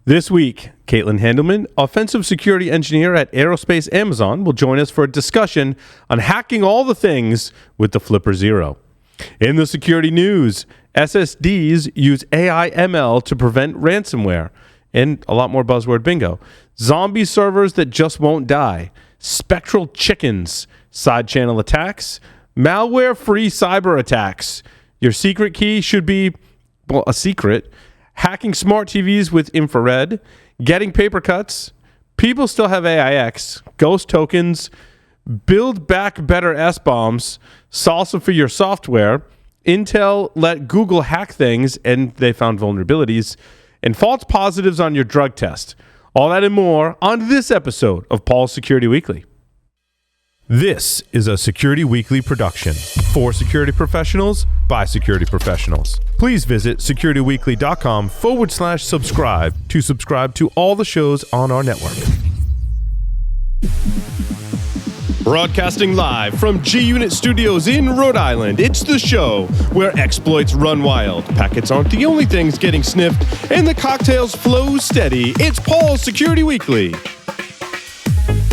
This week, Kaitlyn Handelman, offensive security engineer at Aerospace Amazon, will join us for a discussion on hacking all the things with the Flipper Zero. In the security news, SSDs use AI ML to prevent ransomware, and a lot more buzzword bingo. Zombie servers that just won't die, spectral chickens, side channel attacks, malware-free cyber attacks. Your secret key should be, well, a secret. Hacking smart TVs with infrared, getting paper cuts, people still have AIX, ghost tokens, build back better S-bombs, salsa for your software, Intel let Google hack things and they found vulnerabilities, and false positives on your drug test. All that and more on this episode of Paul's Security Weekly. This is a Security Weekly production for security professionals by security professionals. Please visit securityweekly.com/subscribe to subscribe to all the shows on our network. Broadcasting live from G-Unit Studios in Rhode Island, it's the show where exploits run wild, packets aren't the only things getting sniffed, and the cocktails flow steady. It's Paul's Security Weekly.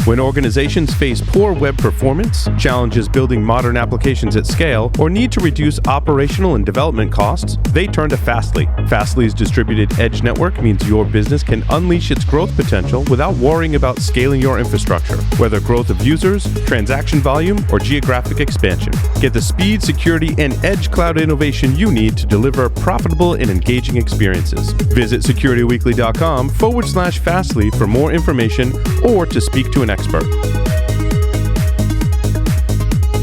When organizations face poor web performance, challenges building modern applications at scale, or need to reduce operational and development costs, they turn to Fastly. Fastly's distributed edge network means your business can unleash its growth potential without worrying about scaling your infrastructure, whether growth of users, transaction volume, or geographic expansion. Get the speed, security, and edge cloud innovation you need to deliver profitable and engaging experiences. Visit securityweekly.com/Fastly for more information or to speak to an expert.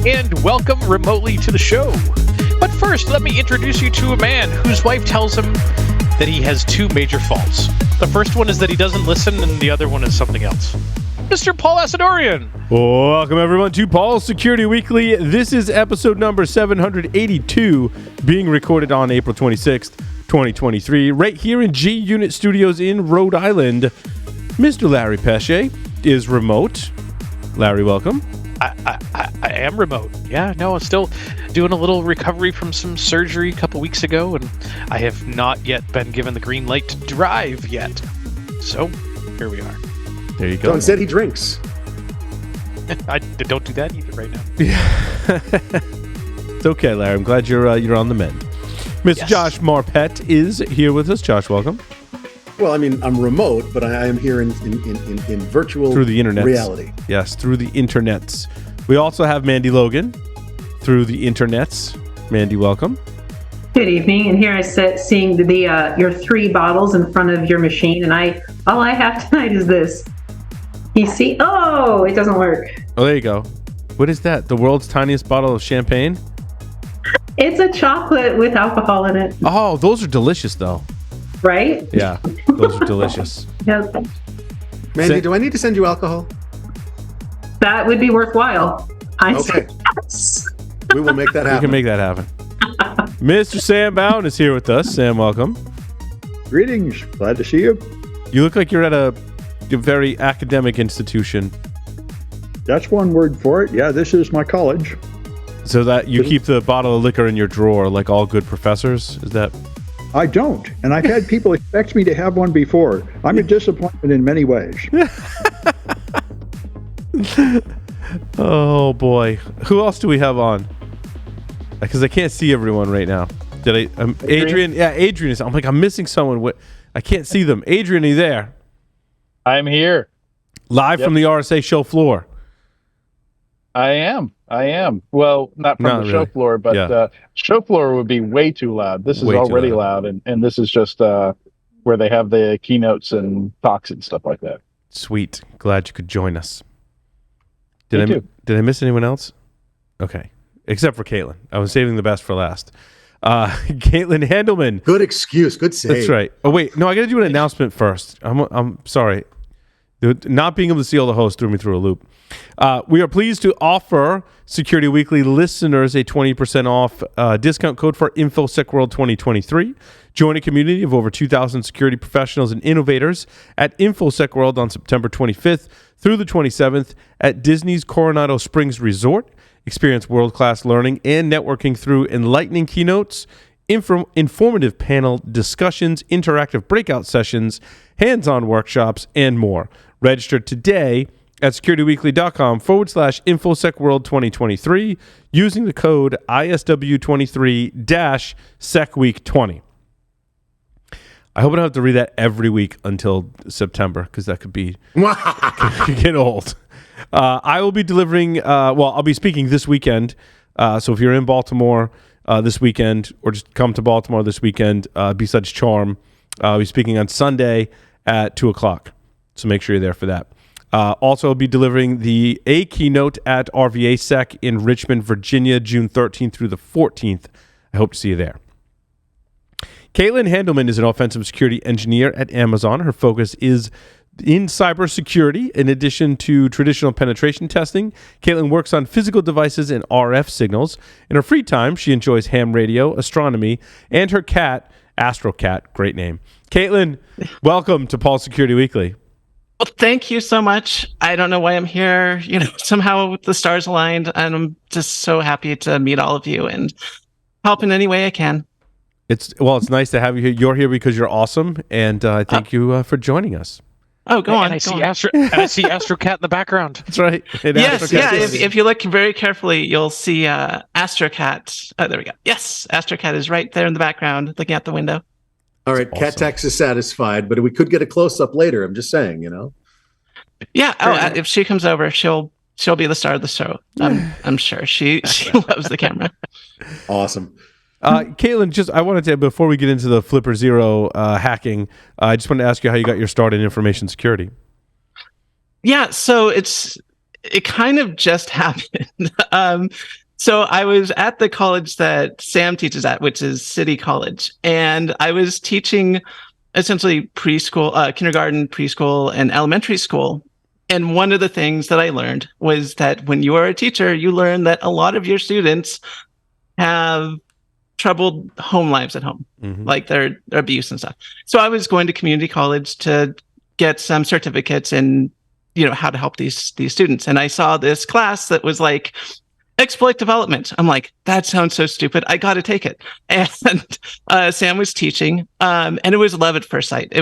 And welcome remotely to the show. But first, let me introduce you to a man whose wife tells him that he has two major faults. The first one is that he doesn't listen, and the other one is something else. Mr. Paul Asadorian. Welcome, everyone, to Paul's Security Weekly. This is episode number 782, being recorded on April 26th, 2023, right here in G-Unit Studios in Rhode Island. Mr. Larry Pesce is remote. Larry, welcome. I am remote. Yeah, no, I'm still doing a little recovery from some surgery a couple weeks ago, and I have not yet been given the green light to drive yet. So, here we are. There you go. So instead he drinks. I don't do that either right now. It's okay, Larry. I'm glad you're on the mend. Mr. Yes. Josh Marpet is here with us. Josh, welcome. Well, I mean, I'm remote, but I am here in virtual Through the internet. reality. Yes, through the internets. We also have Mandy Logan through the internets. Mandy, welcome. Good evening, and here I sit seeing your three bottles in front of your machine, and all I have tonight is this. You see? Oh, it doesn't work. Oh, there you go. What is that? The world's tiniest bottle of champagne? It's a chocolate with alcohol in it. Oh, those are delicious, though. Right? Yeah, those are delicious. Yeah, Mandy, do I need to send you alcohol? that would be worthwhile. Okay. Yes. We will make that We happen. can make that happen. Mr. Sam Bound is here with us. Sam, welcome. Greetings. Glad to see you. You look like you're at a very academic institution. That's one word for it. Yeah, this is my college. So that you keep the bottle of liquor in your drawer like all good professors? Is that... I don't, and I've had people expect me to have one before. I'm a disappointment in many ways. Oh, boy. Who else do we have on? Because I can't see everyone right now. Adrian? Yeah, Adrian is... I'm missing someone. I can't see them. Adrian, are you there? I'm here. Live from the RSA show floor. I am. Well, not from the show floor, but show floor would be way too loud. This is already loud, and this is just where they have the keynotes and talks and stuff like that. Sweet. Glad you could join us. Me too. Did I miss anyone else? Okay. Except for Kaitlyn. I was saving the best for last. Kaitlyn Handelman. Good excuse. Good save. That's right. Oh, wait. No, I got to do an announcement first. I'm sorry. Not being able to see all the hosts threw me through a loop. We are pleased to offer Security Weekly listeners a 20% off discount code for InfoSec World 2023. Join a community of over 2,000 security professionals and innovators at InfoSec World on September 25th through the 27th at Disney's Coronado Springs Resort. Experience world-class learning and networking through enlightening keynotes, informative panel discussions, interactive breakout sessions, hands-on workshops, and more. Register today at securityweekly.com/InfoSecWorld 2023 using the code ISW23-SecWeek20. I hope I don't have to read that every week until September, because that could get old. I will be delivering, I'll be speaking this weekend. So if you're in Baltimore this weekend, or just come to Baltimore this weekend, be such charm. I'll be speaking on Sunday at 2 o'clock. So make sure you're there for that. Also, I'll be delivering a keynote at RVA Sec in Richmond, Virginia, June 13th through the 14th. I hope to see you there. Kaitlyn Handelman is an offensive security engineer at Amazon. Her focus is in cybersecurity. In addition to traditional penetration testing, Kaitlyn works on physical devices and RF signals. In her free time, she enjoys ham radio, astronomy, and her cat, AstroCat, great name. Kaitlyn, welcome to Paul Security Weekly. Well, thank you so much. I don't know why I'm here. Somehow the stars aligned, and I'm just so happy to meet all of you and help in any way I can. It's nice to have you here. You're here because you're awesome, and I thank you for joining us. Oh, go on. I see AstroCat in the background. That's right. Yes, yeah. If you look very carefully, you'll see AstroCat. Oh, there we go. Yes, AstroCat is right there in the background, looking out the window. All right, Cat Tax is satisfied, but we could get a close up later. I'm just saying, Yeah. If she comes over, she'll be the star of the show. I'm sure she loves the camera. Awesome. Kaitlyn, I wanted to, before we get into the Flipper Zero hacking, I just wanted to ask you how you got your start in information security. Yeah, so it kind of just happened. So I was at the college that Sam teaches at, which is City College, and I was teaching essentially preschool, kindergarten, preschool, and elementary school. And one of the things that I learned was that when you are a teacher, you learn that a lot of your students have troubled home lives at home, like their abuse and stuff. So I was going to community college to get some certificates in, how to help these students. And I saw this class that was like exploit development. I'm like, that sounds so stupid. I got to take it. And Sam was teaching, and it was love at first sight.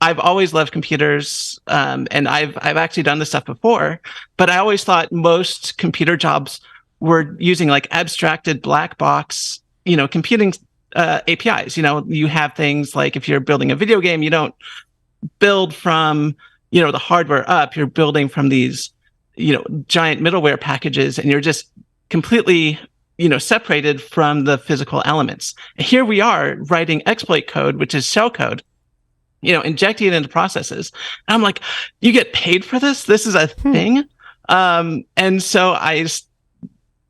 I've always loved computers, and I've actually done this stuff before, but I always thought most computer jobs were using like abstracted black box computing APIs. You have things like if you're building a video game, you don't build from, the hardware up. You're building from these, giant middleware packages, and you're just completely, separated from the physical elements. Here we are writing exploit code, which is shell code, injecting it into processes. And I'm like, you get paid for this? This is a thing? And so I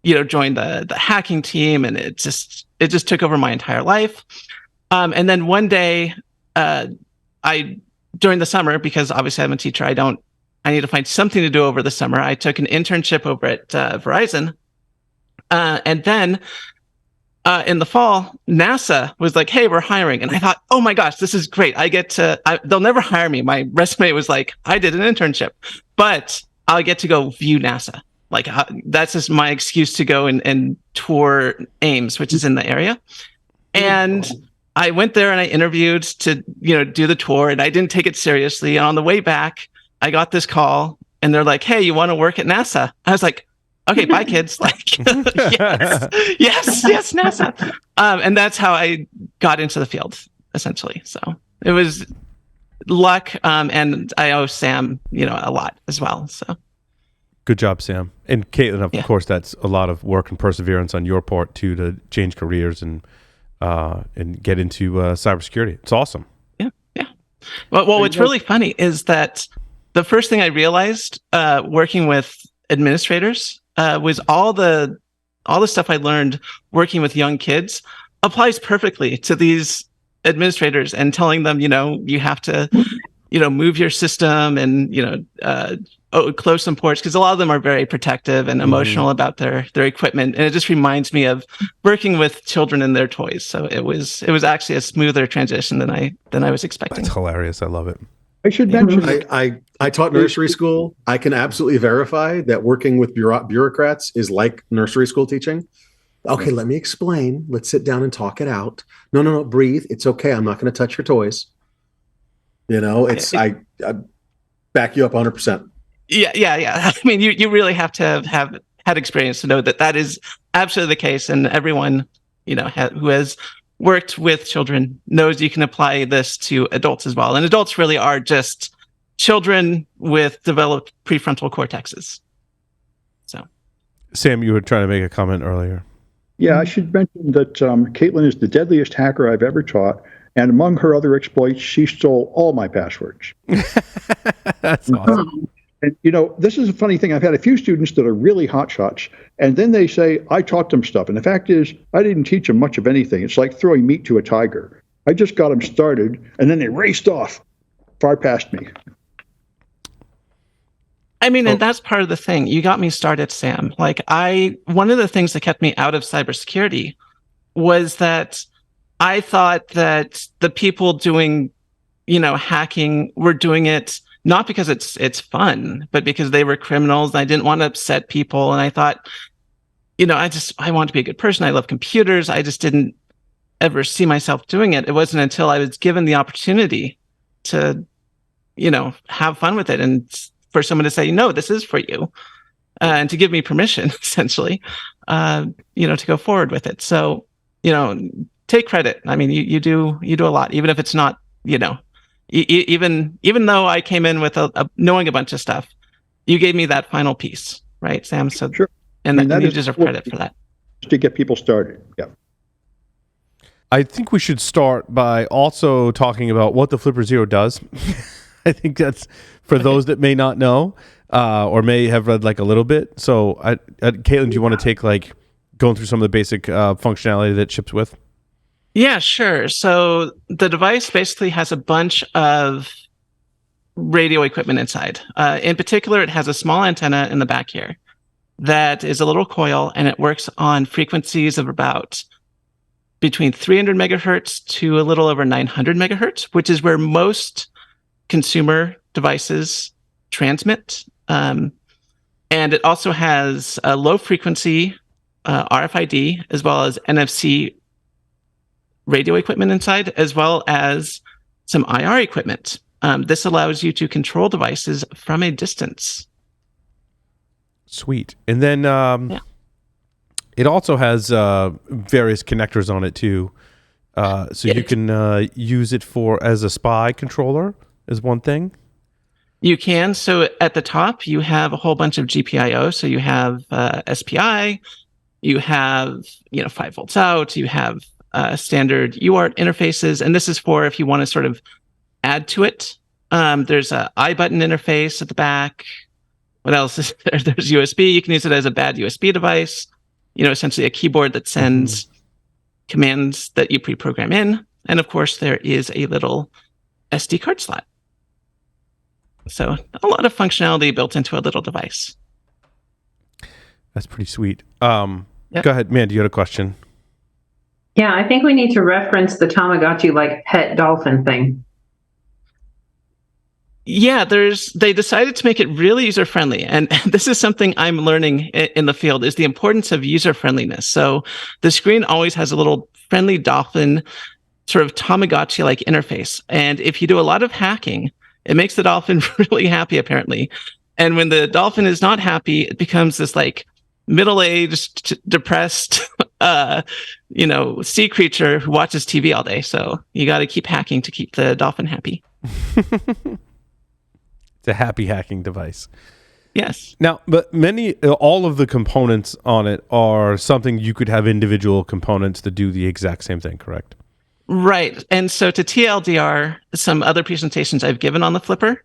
joined the hacking team, and it just took over my entire life. And then one day, during the summer, because obviously I'm a teacher, I need to find something to do over the summer. I took an internship over at Verizon. And then in the fall, NASA was like, hey, we're hiring. And I thought, oh my gosh, this is great. They'll never hire me. My resume was like, I did an internship, but I'll get to go view NASA. Like that's just my excuse to go and tour Ames, which is in the area. And I went there and I interviewed to, do the tour, and I didn't take it seriously. And on the way back, I got this call, and they're like, hey, you want to work at NASA? I was like, okay, bye kids. Like, yes, NASA. And that's how I got into the field, essentially. So it was luck. And I owe Sam, a lot as well. So. Good job, Sam. And Kaitlyn, of course, that's a lot of work and perseverance on your part too, to change careers and get into cybersecurity. It's awesome. Yeah. Well, what's really funny is that the first thing I realized working with administrators was all the stuff I learned working with young kids applies perfectly to these administrators, and telling them, you have to, move your system and, close some ports, because a lot of them are very protective and emotional about their equipment, and it just reminds me of working with children and their toys. So it was actually a smoother transition than I was expecting. That's hilarious. I love it. I should mention I taught nursery school. I can absolutely verify that working with bureaucrats is like nursery school teaching. Okay, let me explain. Let's sit down and talk it out. No, breathe. It's okay. I'm not going to touch your toys. I back you up 100%. Yeah. I mean, you really have to have had experience to know that is absolutely the case, and everyone who has worked with children knows you can apply this to adults as well. And adults really are just children with developed prefrontal cortexes. So, Sam, you were trying to make a comment earlier. Yeah, I should mention that Kaitlyn is the deadliest hacker I've ever taught. And among her other exploits, she stole all my passwords. That's awesome. And, this is a funny thing. I've had a few students that are really hotshots, and then they say, I taught them stuff. And the fact is, I didn't teach them much of anything. It's like throwing meat to a tiger. I just got them started, and then they raced off far past me. I mean, and that's part of the thing. You got me started, Sam. One of the things that kept me out of cybersecurity was that I thought that the people doing, hacking were doing it not because it's fun, but because they were criminals. And I didn't want to upset people. And I thought, I want to be a good person. I love computers. I just didn't ever see myself doing it. It wasn't until I was given the opportunity to, have fun with it, and for someone to say, no, this is for you, and to give me permission, essentially, to go forward with it. So, take credit. I mean, you do a lot, even if it's not, even though I came in with knowing a bunch of stuff, you gave me that final piece, right, Sam? So, sure. And you deserve credit for that. To get people started. Yeah. I think we should start by also talking about what the Flipper Zero does. I think that's for those that may not know, or may have read a little bit. So, Kaitlyn, do you want to take going through some of the basic functionality that it ships with? Yeah, sure. So the device basically has a bunch of radio equipment inside. In particular, it has a small antenna in the back here that is a little coil, and it works on frequencies of about between 300 megahertz to a little over 900 megahertz, which is where most consumer devices transmit. And it also has a low frequency RFID as well as NFC radio equipment inside, as well as some IR equipment. This allows you to control devices from a distance. Sweet. And then it also has various connectors on it too. So you can use it as a spy controller is one thing. You can. So at the top, you have a whole bunch of GPIO. So you have SPI, you have 5 volts out, you have standard UART interfaces, and this is for if you want to sort of add to it. There's a I button interface at the back. What else is there? There's USB. You can use it as a bad USB device. Essentially a keyboard that sends commands that you pre-program in. And of course, there is a little SD card slot. So a lot of functionality built into a little device. That's pretty sweet. Go ahead, Mandy, you had a question. Yeah, I think we need to reference the Tamagotchi pet dolphin thing. Yeah, they decided to make it really user-friendly. And this is something I'm learning in the field, is the importance of user-friendliness. So the screen always has a little friendly dolphin, sort of Tamagotchi-like interface. And if you do a lot of hacking, it makes the dolphin really happy, apparently. And when the dolphin is not happy, it becomes this middle-aged, depressed, sea creature who watches TV all day. So you got to keep hacking to keep the dolphin happy. It's a happy hacking device. Yes. Now, but all of the components on it are something you could have individual components that do the exact same thing, correct? Right. And so to TLDR, some other presentations I've given on the Flipper,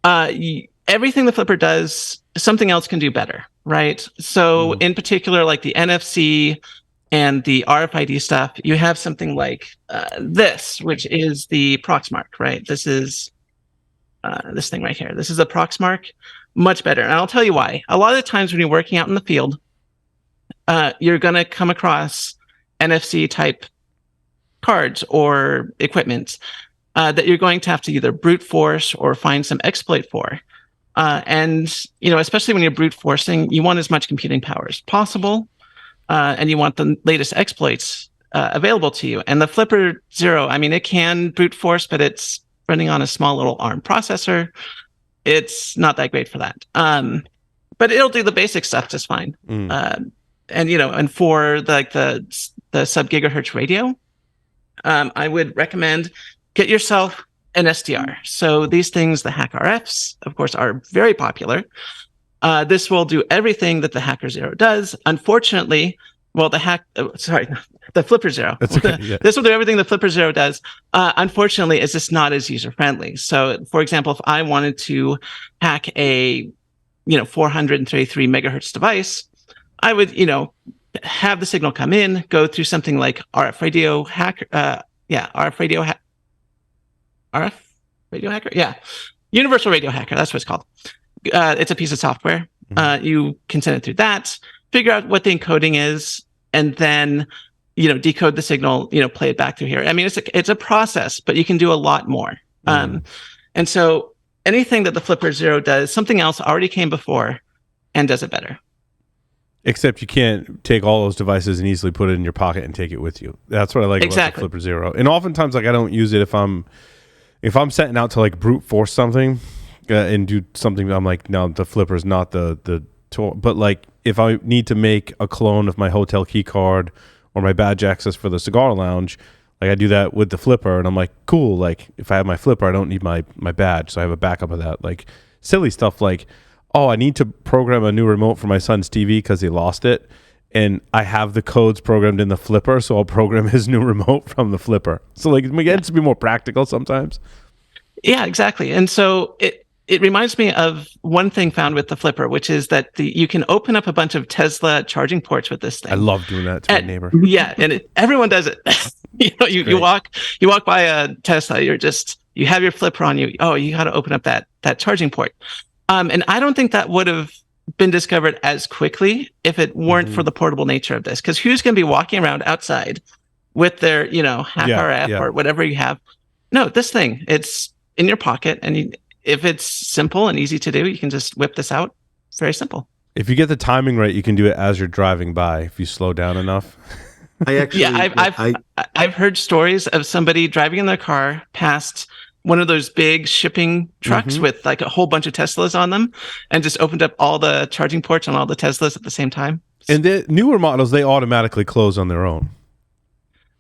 everything the Flipper does, something else can do better, right? So in particular, the NFC and the RFID stuff, you have something like this, which is the Proxmark, right? This is this thing right here. This is a Proxmark, much better. And I'll tell you why. A lot of the times when you're working out in the field, you're going to come across NFC type cards or equipment that you're going to have to either brute force or find some exploit for. And especially when you're brute forcing, you want as much computing power as possible. and you want the latest exploits available to you. And the Flipper Zero, I mean, it can brute force, but it's running on a small little ARM processor. It's not that great for that. But it'll do the basic stuff just fine. And for the sub-gigahertz radio, I would recommend get yourself an SDR. So these things, the Hack RFs, of course, are very popular. This will do everything that the Hacker Zero does. Unfortunately, the Flipper Zero. Okay, yeah. This will do everything the Flipper Zero does. Unfortunately, it's just not as user-friendly. So, for example, if I wanted to hack a 433 megahertz device, I would have the signal come in, go through something like RF radio hacker. RF radio hacker. Yeah, Universal Radio Hacker. That's what it's called. It's a piece of software. You can send it through that, figure out what the encoding is, and then decode the signal. Play it back through here. I mean, it's a process, but you can do a lot more. And so anything that the Flipper Zero does, something else already came before and does it better. Except you can't take all those devices and easily put it in your pocket and take it with you. That's what I like about the Flipper Zero. And oftentimes, I don't use it if I'm setting out to brute force something and do something. I'm like, no, the Flipper is not the tool. But if I need to make a clone of my hotel key card or my badge access for the cigar lounge, I do that with the Flipper, and I'm like, cool. If I have my Flipper, I don't need my badge, so I have a backup of that. Silly stuff I need to program a new remote for my son's TV because he lost it, and I have the codes programmed in the Flipper, so I'll program his new remote from the Flipper. So it gets to be more practical sometimes. Yeah, exactly. And so it reminds me of one thing found with the Flipper, which is that you can open up a bunch of Tesla charging ports with this thing. I love doing that to my neighbor. Yeah, and everyone does it. You walk by a Tesla, you have your Flipper on you. Oh, you got to open up that charging port. And I don't think that would have been discovered as quickly if it weren't for the portable nature of this. Because who's going to be walking around outside with their, Hack RF or whatever you have? No, this thing, it's in your pocket. And if it's simple and easy to do, you can just whip this out. It's very simple. If you get the timing right, you can do it as you're driving by if you slow down enough. I've heard stories of somebody driving in their car past one of those big shipping trucks with a whole bunch of Teslas on them and just opened up all the charging ports on all the Teslas at the same time. And the newer models, they automatically close on their own.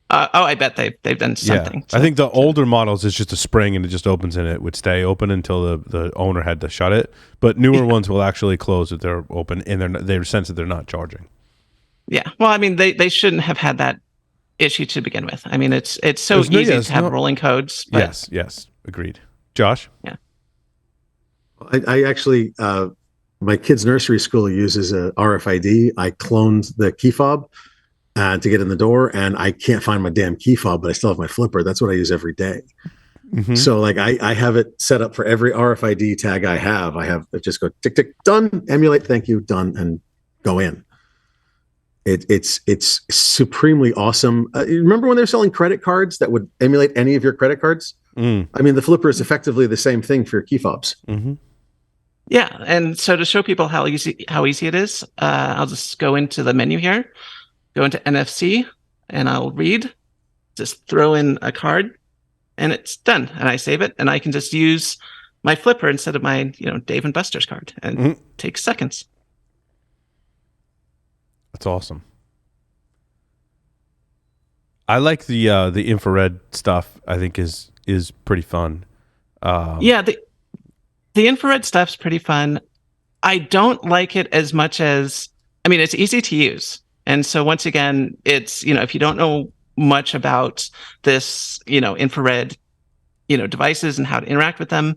I bet they've done something. I think the older models is just a spring and it just opens and it would stay open until the owner had to shut it. But newer ones will actually close if they're open and they sense that they're not charging. Yeah. Well, I mean, they shouldn't have had that issue to begin with. I mean, it's so easy to have rolling codes. But... Yes. Agreed. Josh? Yeah. I actually, my kid's nursery school uses a RFID. I cloned the key fob to get in the door, and I can't find my damn key fob, but I still have my Flipper. That's what I use every day. So I have it set up for every RFID tag I have. It just go tick, tick, done, emulate, thank you, done, and go in. It's supremely awesome. Remember when they were selling credit cards that would emulate any of your credit cards? I mean, the Flipper is effectively the same thing for your key fobs. Yeah, and so to show people how easy it is, I'll just go into the menu here, go into NFC, and I'll read, just throw in a card, and it's done. And I save it, and I can just use my Flipper instead of my Dave and Buster's card, and it takes seconds. That's awesome. I like the infrared stuff. I think is pretty fun. The infrared stuff's pretty fun. I don't like it as much as, I mean, it's easy to use. And so once again, it's, if you don't know much about this, infrared, devices and how to interact with them,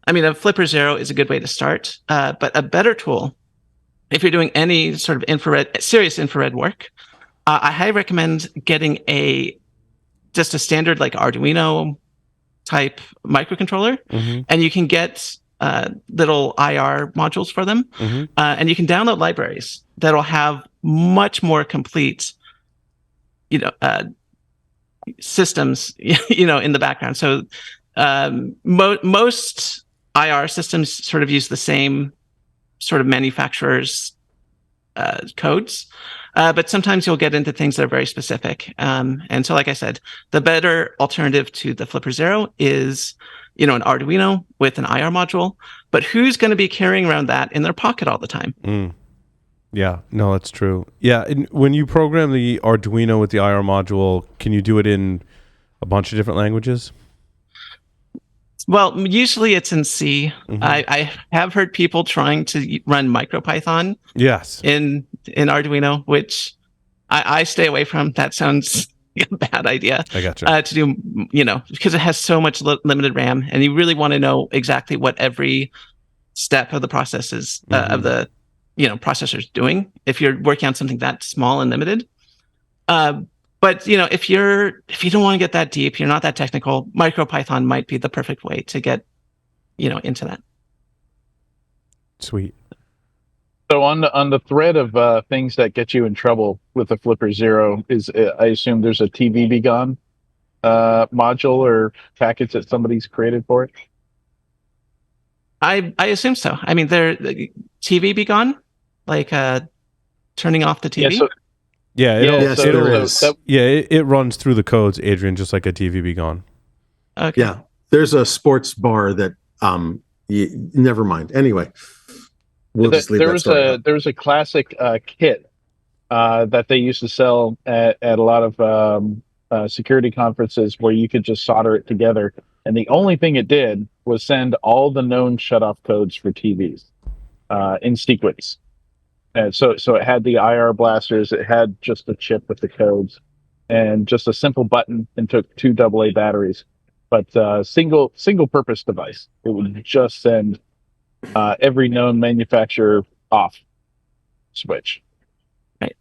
I mean, a Flipper Zero is a good way to start. But a better tool, if you're doing any sort of serious infrared work, I highly recommend getting just a standard Arduino type microcontroller, and you can get little IR modules for them, and you can download libraries that'll have much more complete, systems, in the background. So most IR systems sort of use the same sort of manufacturer's codes. But sometimes you'll get into things that are very specific. And so, like I said, the better alternative to the Flipper Zero is, an Arduino with an IR module. But who's going to be carrying around that in their pocket all the time? Yeah, no, that's true. Yeah, and when you program the Arduino with the IR module, can you do it in a bunch of different languages? Well, usually it's in C. Mm-hmm. I have heard people trying to run MicroPython. Yes. In Arduino, which I stay away from. That sounds like a bad idea. I gotcha. To do, because it has so much limited RAM, and you really want to know exactly what every step of the process is of the processor's doing. If you're working on something that small and limited. But if you don't want to get that deep, you're not that technical, MicroPython might be the perfect way to get, into that. Sweet. So on the thread of things that get you in trouble with the Flipper Zero is, I assume there's a TV Be Gone module or package that somebody's created for it. I assume so. I mean, TV Be Gone, like turning off the TV. It runs through the codes, Adrian, just like a TV Be Gone. Okay. Yeah, there's a sports bar that never mind. Anyway, we'll just leave that story. There was a classic kit that they used to sell at a lot of security conferences where you could just solder it together, and the only thing it did was send all the known shutoff codes for TVs in sequence. And so it had the IR blasters, it had just a chip with the codes, and just a simple button, and took 2 AA batteries. But single purpose device. It would just send every known manufacturer off switch. Right.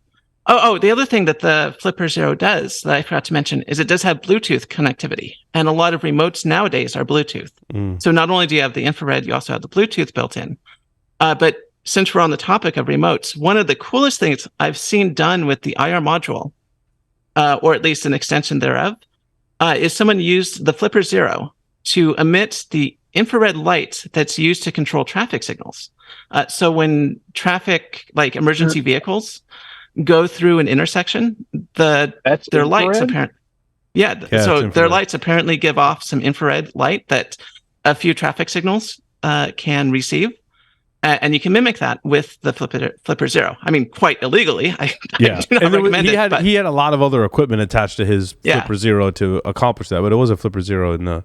Oh, the other thing that the Flipper Zero does that I forgot to mention is it does have Bluetooth connectivity, and a lot of remotes nowadays are Bluetooth. So not only do you have the infrared, you also have the Bluetooth built in. But since we're on the topic of remotes, one of the coolest things I've seen done with the IR module, or at least an extension thereof, is someone used the Flipper Zero to emit the infrared light that's used to control traffic signals. So when traffic, like emergency vehicles, go through an intersection, their lights apparently, their lights apparently give off some infrared light that a few traffic signals can receive. And you can mimic that with the Flipper Zero. I mean, quite illegally. I do not recommend it. He had a lot of other equipment attached to his Flipper Zero to accomplish that, but it was a Flipper Zero in the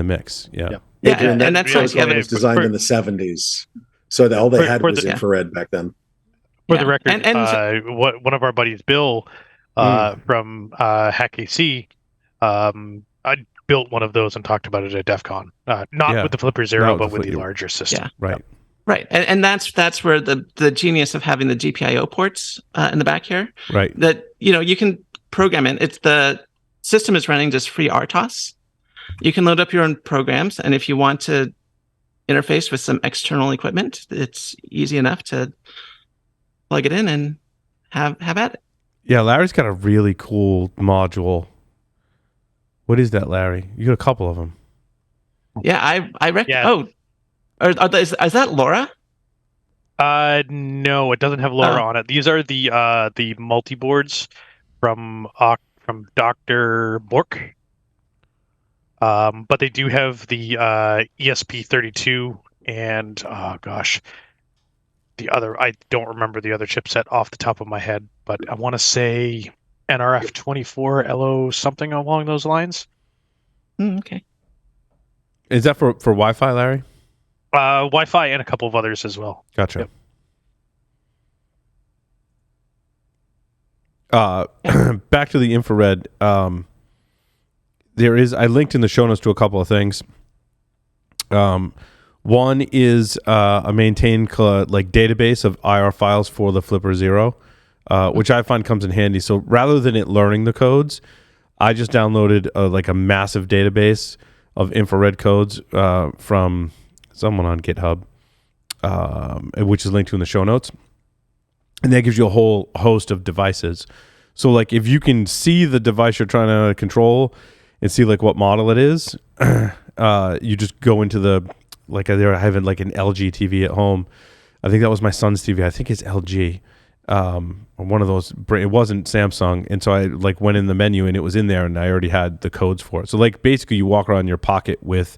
mix. Yeah. And that's nice. It was designed in the 70s, so all they had was infrared back then. For the record, one of our buddies, Bill, from Hack AC, I built one of those and talked about it at DEF CON. Not with the Flipper Zero, but with the larger system. Yeah. Right. And that's where the genius of having the GPIO ports in the back here. Right. That, you can program it. It's the system is running just free RTOS. You can load up your own programs, and if you want to interface with some external equipment, it's easy enough to plug it in and have at it. Yeah, Larry's got a really cool module. What is that, Larry? You got a couple of them. Yeah, I reckon. Yeah. Oh, is that LoRa? No, it doesn't have LoRa on it. These are the multi-boards from Dr. Bork. But they do have the ESP32 and the other. I don't remember the other chipset off the top of my head, but I want to say NRF24 LO something along those lines. Okay. Is that for Wi-Fi, Larry? Wi-Fi and a couple of others as well. Gotcha. Yep. Back to the infrared. I linked in the show notes to a couple of things. One is a maintained database of IR files for the Flipper Zero, which I find comes in handy. So rather than it learning the codes, I just downloaded a massive database of infrared codes from someone on GitHub, which is linked to in the show notes. And that gives you a whole host of devices. So if you can see the device you're trying to control and see what model it is, you just go into they're having an LG TV at home. I think that was my son's TV. I think it's LG. or one of those. It wasn't Samsung, and so I like went in the menu and it was in there, and I already had the codes for it. So like basically, you walk around in your pocket with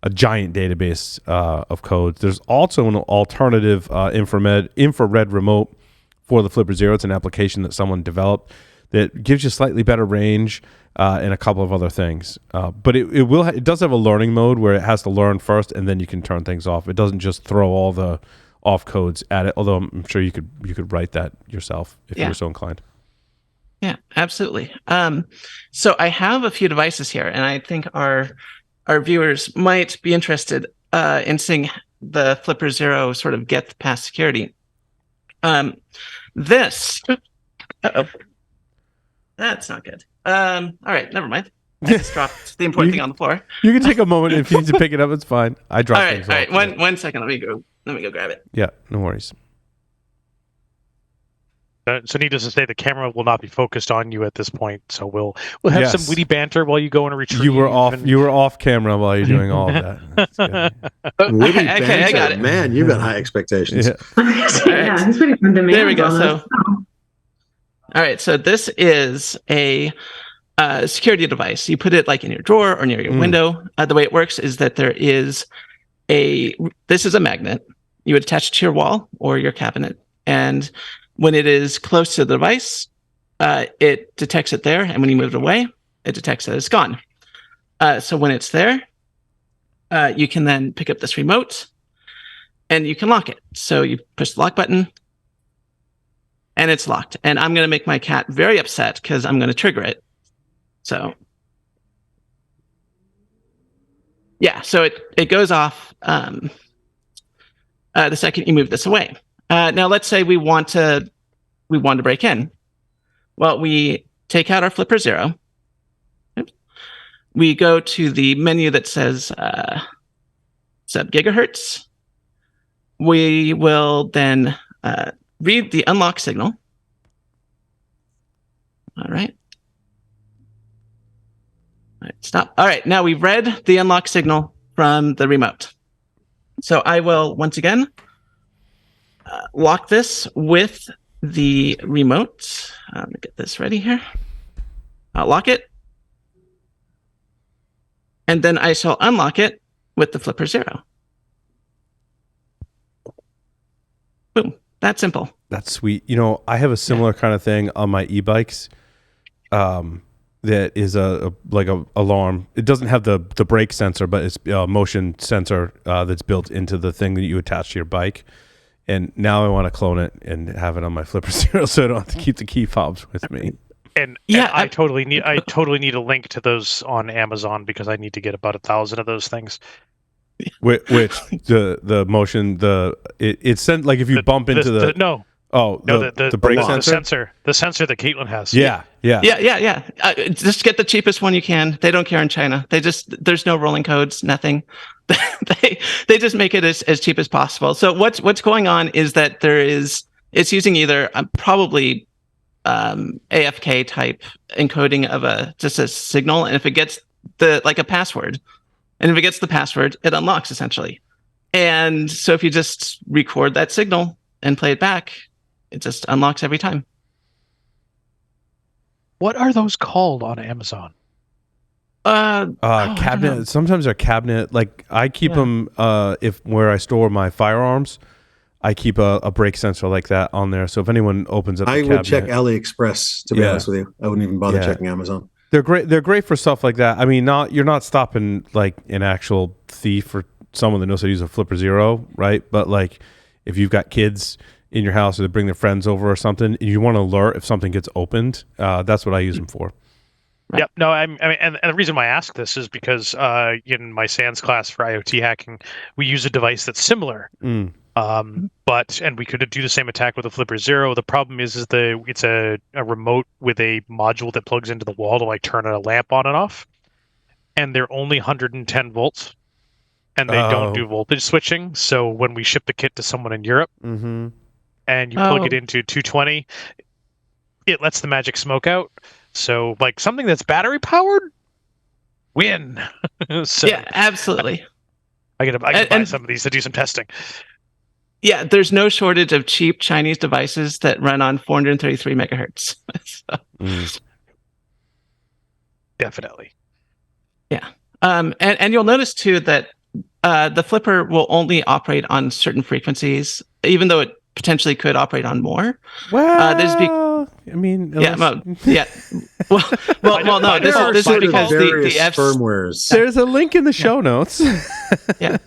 a giant database of codes. There's also an alternative infrared remote for the Flipper Zero. It's an application that someone developed that gives you slightly better range and a couple of other things. But it does have a learning mode where it has to learn first, and then you can turn things off. It doesn't just throw all the off codes at it, although I'm sure you could write that yourself if you were so inclined. Yeah, absolutely. So I have a few devices here, and I think our viewers might be interested in seeing the Flipper Zero sort of get past security. This. Uh-oh. That's not good. All right, never mind. I just dropped the important thing on the floor. You can take a moment if you need to pick it up. It's fine. I dropped things. All right. One second. Let me go grab it. Yeah, no worries. So needless to say, the camera will not be focused on you at this point. So we'll have some witty banter while you go on a retreat. You were off camera while you're doing all of that. Witty banter. Okay, I got it. Man, you've got high expectations. Yeah, it's pretty fun demand. There we go. So, all right. So this is a security device. You put it like in your drawer or near your window. The way it works is that this is a magnet. You would attach it to your wall or your cabinet, and when it is close to the device, it detects it there, and when you move it away, it detects that it's gone. So when it's there, you can then pick up this remote, and you can lock it. So you push the lock button, and it's locked. And I'm going to make my cat very upset because I'm going to trigger it. So yeah, so it goes off the second you move this away. Now let's say we want to break in. Well, we take out our Flipper Zero. Oops. We go to the menu that says sub gigahertz. We will then read the unlock signal. All right. All right, stop. All right, now we've read the unlock signal from the remote. So I will once again lock this with the remote. Let me get this ready here. I'll lock it. And then I shall unlock it with the Flipper Zero. Boom. That's simple. That's sweet. You know, I have a similar kind of thing on my e-bikes. That is a alarm. It doesn't have the brake sensor, but it's a motion sensor that's built into the thing that you attach to your bike. And now I want to clone it and have it on my Flipper Zero, so I don't have to keep the key fobs with me. And I totally need a link to those on Amazon because I need to get about 1,000 of those things. Which the motion it's sent like if you bump into the brake sensor? The sensor that Kaitlyn has. Yeah. Just get the cheapest one you can. They don't care in China. There's no rolling codes, nothing. they just make it as cheap as possible. So what's going on is that it's using either probably AFK type encoding of just a signal, and if it gets a password, and if it gets the password, it unlocks essentially. And so if you just record that signal and play it back, it just unlocks every time. What are those called on Amazon? Cabinet. Sometimes they're cabinet. Like I keep them where I store my firearms. I keep a brake sensor like that on there. So if anyone opens up, I would check AliExpress to be honest with you. I wouldn't even bother checking Amazon. They're great. They're great for stuff like that. I mean, you're not stopping like an actual thief or someone that knows how to use a Flipper Zero, right? But like if you've got kids in your house or they bring their friends over or something, and you want to alert if something gets opened, that's what I use them for. Right. Yep. No, and the reason why I ask this is because in my SANS class for IoT hacking, we use a device that's similar. But we could do the same attack with a Flipper Zero. The problem is it's a remote with a module that plugs into the wall to like turn a lamp on and off, and they're only 110 volts, and they don't do voltage switching. So when we ship the kit to someone in Europe, and you plug it into 220, it lets the magic smoke out. So like something that's battery powered, win. So, yeah, absolutely. I gotta buy some of these to do some testing. Yeah, there's no shortage of cheap Chinese devices that run on 433 megahertz. So, Definitely. yeah. And you'll notice too that the flipper will only operate on certain frequencies, even though it potentially could operate on more. Well, I mean, yeah. Well, no. This is because the firmwares. There's a link in the show notes. Yeah.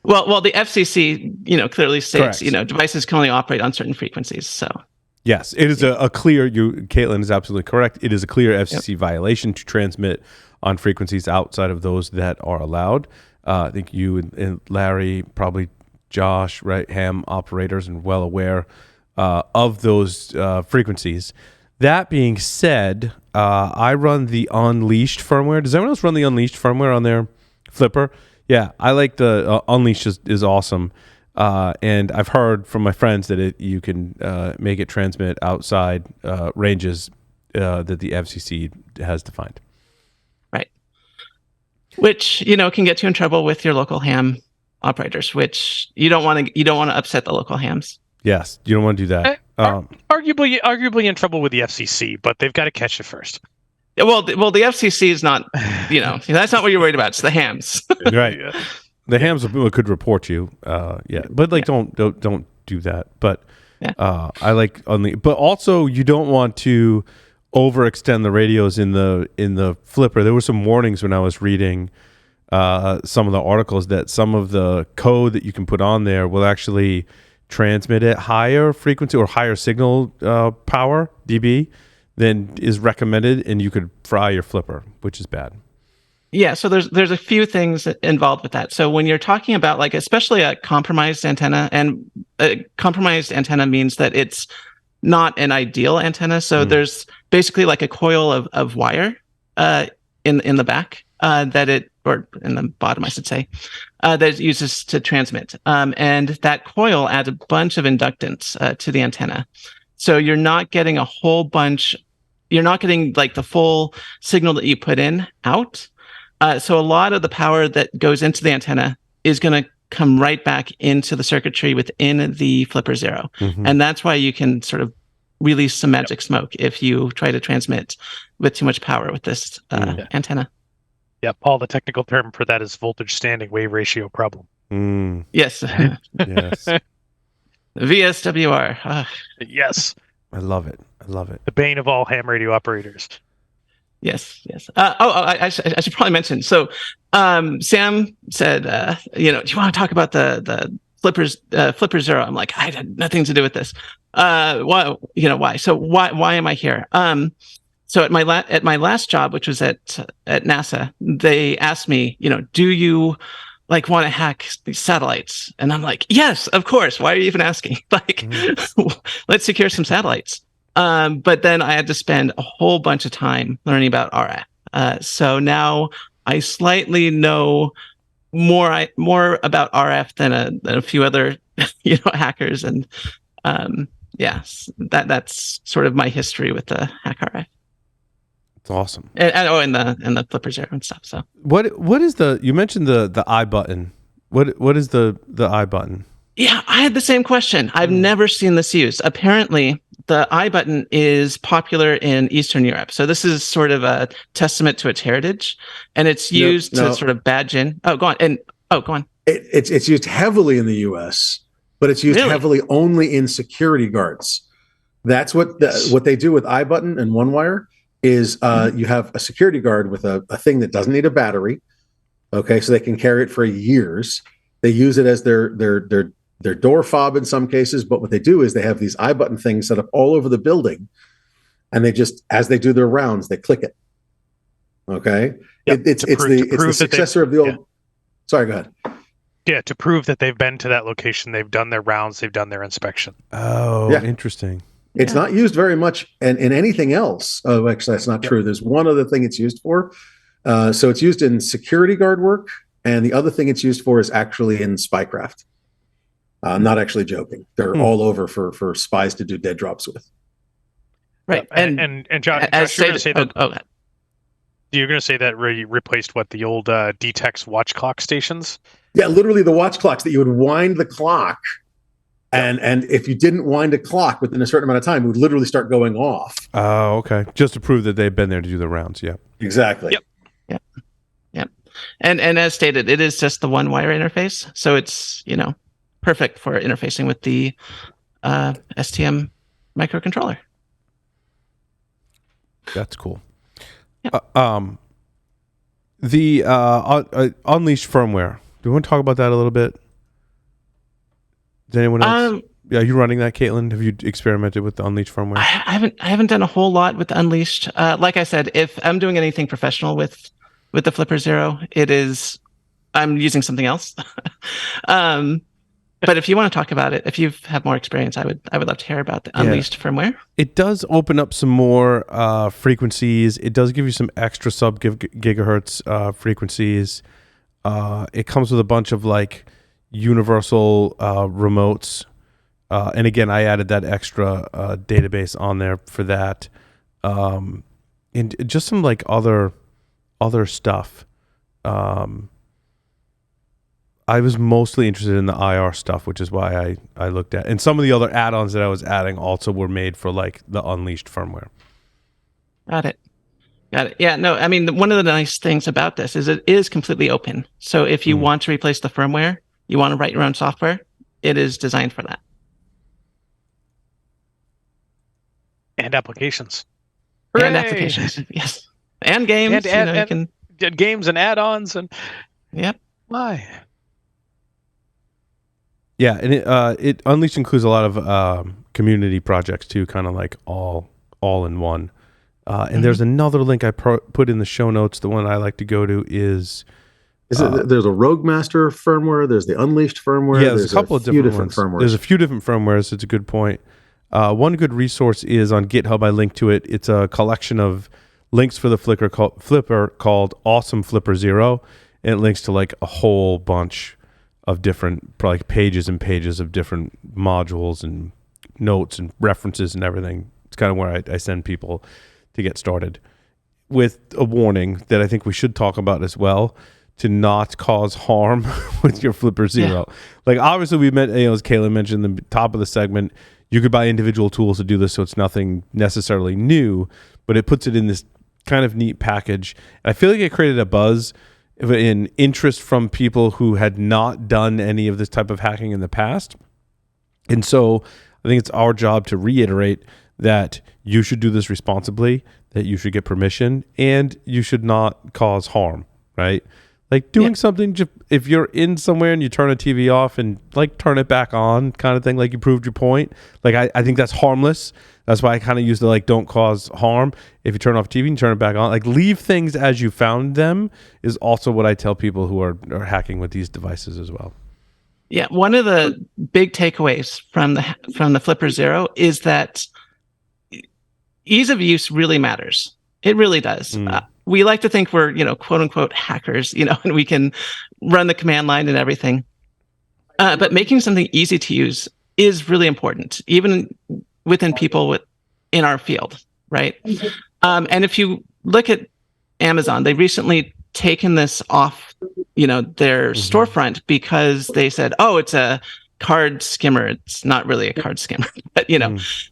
Well, the FCC, clearly states, Correct. Devices can only operate on certain frequencies. So. Yes, it is a clear. Kaitlyn is absolutely correct. It is a clear FCC violation to transmit on frequencies outside of those that are allowed. I think you and Larry, probably Josh, right, ham operators, and well aware of those frequencies. That being said, I run the Unleashed firmware. Does anyone else run the Unleashed firmware on their flipper? Yeah, I like the Unleashed is awesome. And I've heard from my friends that you can make it transmit outside ranges that the FCC has defined. Right. Which, can get you in trouble with your local ham operators, which you don't want to upset the local hams. Yes, you don't want to do that. Arguably in trouble with the FCC, but they've got to catch it first. Well, the FCC is not, that's not what you're worried about. It's the hams. Right. The hams could report you. But don't do that. But I like but also you don't want to overextend the radios in the flipper. There were some warnings when I was reading some of the articles that some of the code that you can put on there will actually transmit at higher frequency or higher signal power dB than is recommended, and you could fry your flipper, which is bad. Yeah, so there's a few things involved with that. So when you're talking about especially a compromised antenna, and a compromised antenna means that it's not an ideal antenna. So there's basically a coil of wire in the back or in the bottom, I should say, that it uses to transmit. And that coil adds a bunch of inductance to the antenna. So you're not getting a whole bunch. You're not getting the full signal that you put in out. So a lot of the power that goes into the antenna is going to come right back into the circuitry within the Flipper Zero. Mm-hmm. And that's why you can sort of release some magic smoke if you try to transmit with too much power with this antenna. Yeah, Paul, the technical term for that is voltage standing wave ratio problem. Yes. Yes. VSWR. Yes. I love it. The bane of all ham radio operators. Yes. I should probably mention. So, Sam said, do you want to talk about the Flipper Zero? I'm like, I had nothing to do with this. Why? So why am I here? So at my last job, which was at NASA, they asked me, do you want to hack these satellites? And I'm like, yes, of course. Why are you even asking? Let's secure some satellites. But then I had to spend a whole bunch of time learning about RF. So now I slightly know more about RF than a few other hackers, and that's sort of my history with the hack RF. It's awesome. And the Flipper Zero and stuff. So what is you mentioned the I button? What is the I button? Yeah, I had the same question. I've never seen this used. Apparently, the I button is popular in Eastern Europe. So this is sort of a testament to its heritage, and it's used to sort of badge in. Oh, go on. It's used heavily in the U.S., but it's used heavily only in security guards. That's what they do with I button and OneWire is you have a security guard with a thing that doesn't need a battery. Okay, so they can carry it for years. They use it as their door fob in some cases, but what they do is they have these I button things set up all over the building, and they just, as they do their rounds, they click it. Okay, it's the successor of the old. Yeah. Sorry, go ahead. Yeah, to prove that they've been to that location, they've done their rounds, they've done their inspection. Oh, yeah. Interesting. It's not used very much in anything else. Oh, actually, that's not true. There's one other thing it's used for. So it's used in security guard work, and the other thing it's used for is actually in spycraft. I'm not actually joking. They're all over for spies to do dead drops with. Right. And Josh, you're going to say that. You're going to say that replaced what, the old DTEX watch clock stations? Yeah, literally the watch clocks that you would wind the clock And if you didn't wind a clock within a certain amount of time, it would literally start going off. Oh, okay. Just to prove that they've been there to do the rounds. Yeah. Exactly. Yep. And as stated, it is just the one wire interface, so it's perfect for interfacing with the STM microcontroller. That's cool. Yep. The Unleashed firmware. Do you want to talk about that a little bit? Does anyone else? Are you running that, Kaitlyn? Have you experimented with the Unleashed firmware? I haven't done a whole lot with the Unleashed. Like I said, if I'm doing anything professional with the Flipper Zero, I'm using something else. But if you want to talk about it, if you have more experience, I would love to hear about the Unleashed firmware. It does open up some more frequencies. It does give you some extra sub gigahertz frequencies. It comes with a bunch of like universal remotes. And again, I added that extra database on there for that. And just some like other stuff. I was mostly interested in the IR stuff, which is why I looked at. And some of the other add-ons that I was adding also were made for like the Unleashed firmware. Got it. Yeah, no, I mean, one of the nice things about this is it is completely open. So if you want to replace the firmware, you want to write your own software, it is designed for that. And applications. Hooray! And applications, yes. And games. And games and add-ons. And yep. Why? Yeah, and it Unleashed includes a lot of community projects too, kind of like all in one. And there's another link I put in the show notes. The one I like to go to is there's a Rogue Master firmware. There's the Unleashed firmware. Yeah, there's a couple of different ones. firmwares. There's a few different firmwares. It's a good point. One good resource is on GitHub. I linked to it. It's a collection of links for the Flipper called Awesome Flipper Zero, and it links to like a whole bunch of different like pages and pages of different modules and notes and references and everything. It's kind of where I send people to get started, with a warning that I think we should talk about as well, to not cause harm with your Flipper Zero. Yeah. Like obviously we meant, as Kaitlyn mentioned in the top of the segment, you could buy individual tools to do this, so it's nothing necessarily new, but it puts it in this kind of neat package. And I feel like it created a buzz in interest from people who had not done any of this type of hacking in the past. And so I think it's our job to reiterate that you should do this responsibly, that you should get permission, and you should not cause harm, right? Like doing something, if you're in somewhere and you turn a TV off and like turn it back on kind of thing, like you proved your point. Like I think that's harmless. That's why I kind of use the like don't cause harm. If you turn off TV and turn it back on, like leave things as you found them is also what I tell people who are hacking with these devices as well. Yeah, one of the big takeaways from the Flipper Zero is that ease of use really matters. It really does. We like to think we're, quote unquote hackers, and we can run the command line and everything. But making something easy to use is really important, even within people in our field, right? And if you look at Amazon, they've recently taken this off, their storefront because they said, oh, it's a card skimmer. It's not really a card skimmer, but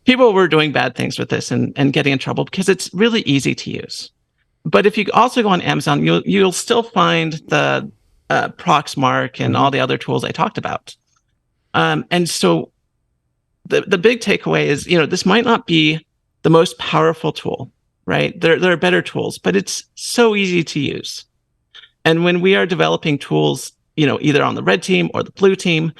people were doing bad things with this and getting in trouble because it's really easy to use. But if you also go on Amazon, you'll still find the Proxmark and all the other tools I talked about. And so the big takeaway is, this might not be the most powerful tool, right? There are better tools, but it's so easy to use. And when we are developing tools, either on the red team or the blue team,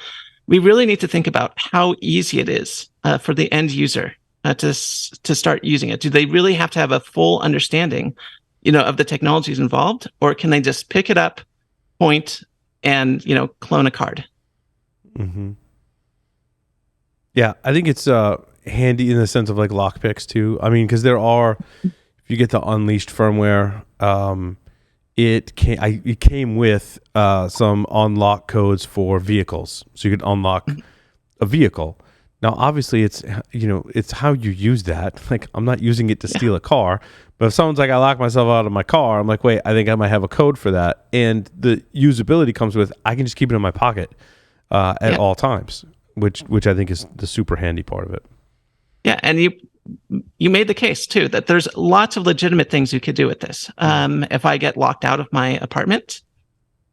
we really need to think about how easy it is for the end user to start using it. Do they really have to have a full understanding, of the technologies involved, or can they just pick it up, point, and clone a card? Mm-hmm. Yeah, I think it's handy in the sense of like lockpicks too. I mean, because there are, if you get the Unleashed firmware, it came with some unlock codes for vehicles, so you could unlock a vehicle. Now, obviously, it's how you use that. Like, I'm not using it to steal a car, but if someone's like, I locked myself out of my car, I'm like, wait, I think I might have a code for that. And the usability comes with, I can just keep it in my pocket at all times. which I think is the super handy part of it. Yeah, and you made the case too that there's lots of legitimate things you could do with this. If I get locked out of my apartment,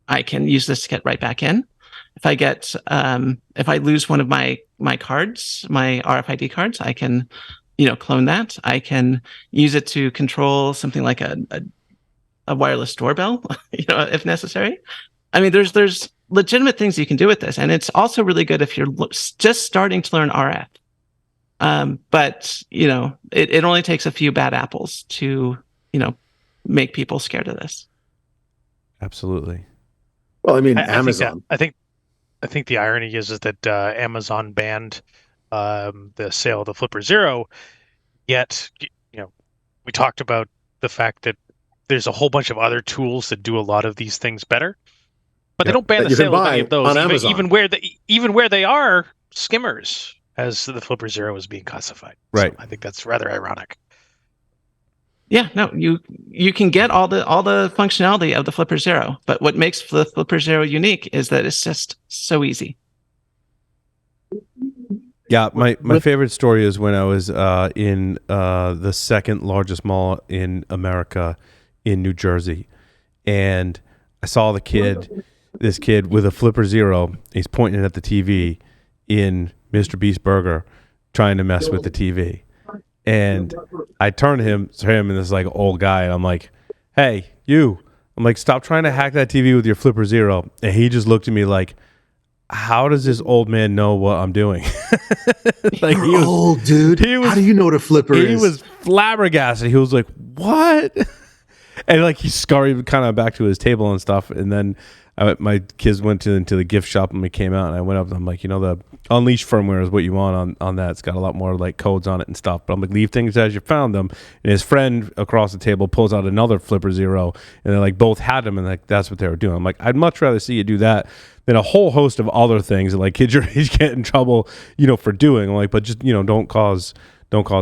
I can use this to get right back in. If I lose one of my cards, my RFID cards, I can, clone that. I can use it to control something like a wireless doorbell, if necessary. I mean, there's legitimate things you can do with this, and it's also really good if you're just starting to learn RF. But it only takes a few bad apples to, make people scared of this. Absolutely. Well, I mean, Amazon. I think the irony is that Amazon banned the sale of the Flipper Zero. Yet, we talked about the fact that there's a whole bunch of other tools that do a lot of these things better, but they don't ban the sale of any of those, even where they are skimmers, as the Flipper Zero is being classified. Right. So I think that's rather ironic. Yeah, no, you can get all the functionality of the Flipper Zero, but what makes the Flipper Zero unique is that it's just so easy. Yeah, my favorite story is when I was in the second largest mall in America in New Jersey, and I saw this kid with a Flipper Zero. He's pointing at the TV in Mr. Beast Burger, trying to mess with the TV. And I turned to him and this like old guy, and I'm like, "Hey, you!" I'm like, "Stop trying to hack that TV with your Flipper Zero." And he just looked at me like, "How does this old man know what I'm doing?" Like, he was old, dude. How do you know what a flipper is? He was flabbergasted. He was like, "What?" And like he scurried kind of back to his table and stuff. And then my kids went into the gift shop and we came out, and I went up and I'm like, the Unleash firmware is what you want on that. It's got a lot more like codes on it and stuff. But I'm like, leave things as you found them. And his friend across the table pulls out another Flipper Zero, and they like both had them, and like that's what they were doing. I'm like, I'd much rather see you do that than a whole host of other things that like kids your age get in trouble, for doing. I'm like, but just don't cause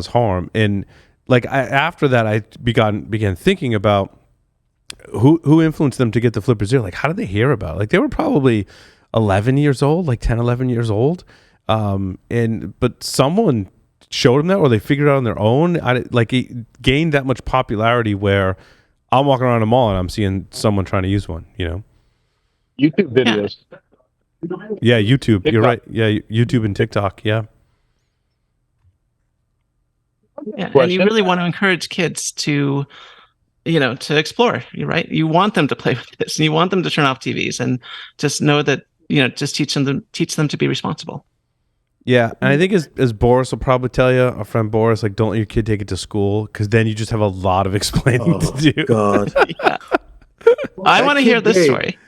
harm. And like after that, I began thinking about who influenced them to get the Flipper Zero. Like, how did they hear about it? Like, they were probably 11 years old, like 10, 11 years old. But someone showed them that, or they figured it out on their own. It gained that much popularity where I'm walking around a mall and I'm seeing someone trying to use one, YouTube videos. Yeah, YouTube. TikTok. You're right. Yeah, YouTube and TikTok. Yeah. Yeah, and you really want to encourage kids to explore. You're right. You want them to play with this, and you want them to turn off TVs, and just know that just teach them to be responsible. Yeah, and I think as Boris will probably tell you, our friend Boris, like, don't let your kid take it to school, because then you just have a lot of explaining to do. God. Yeah. I want to hear this story.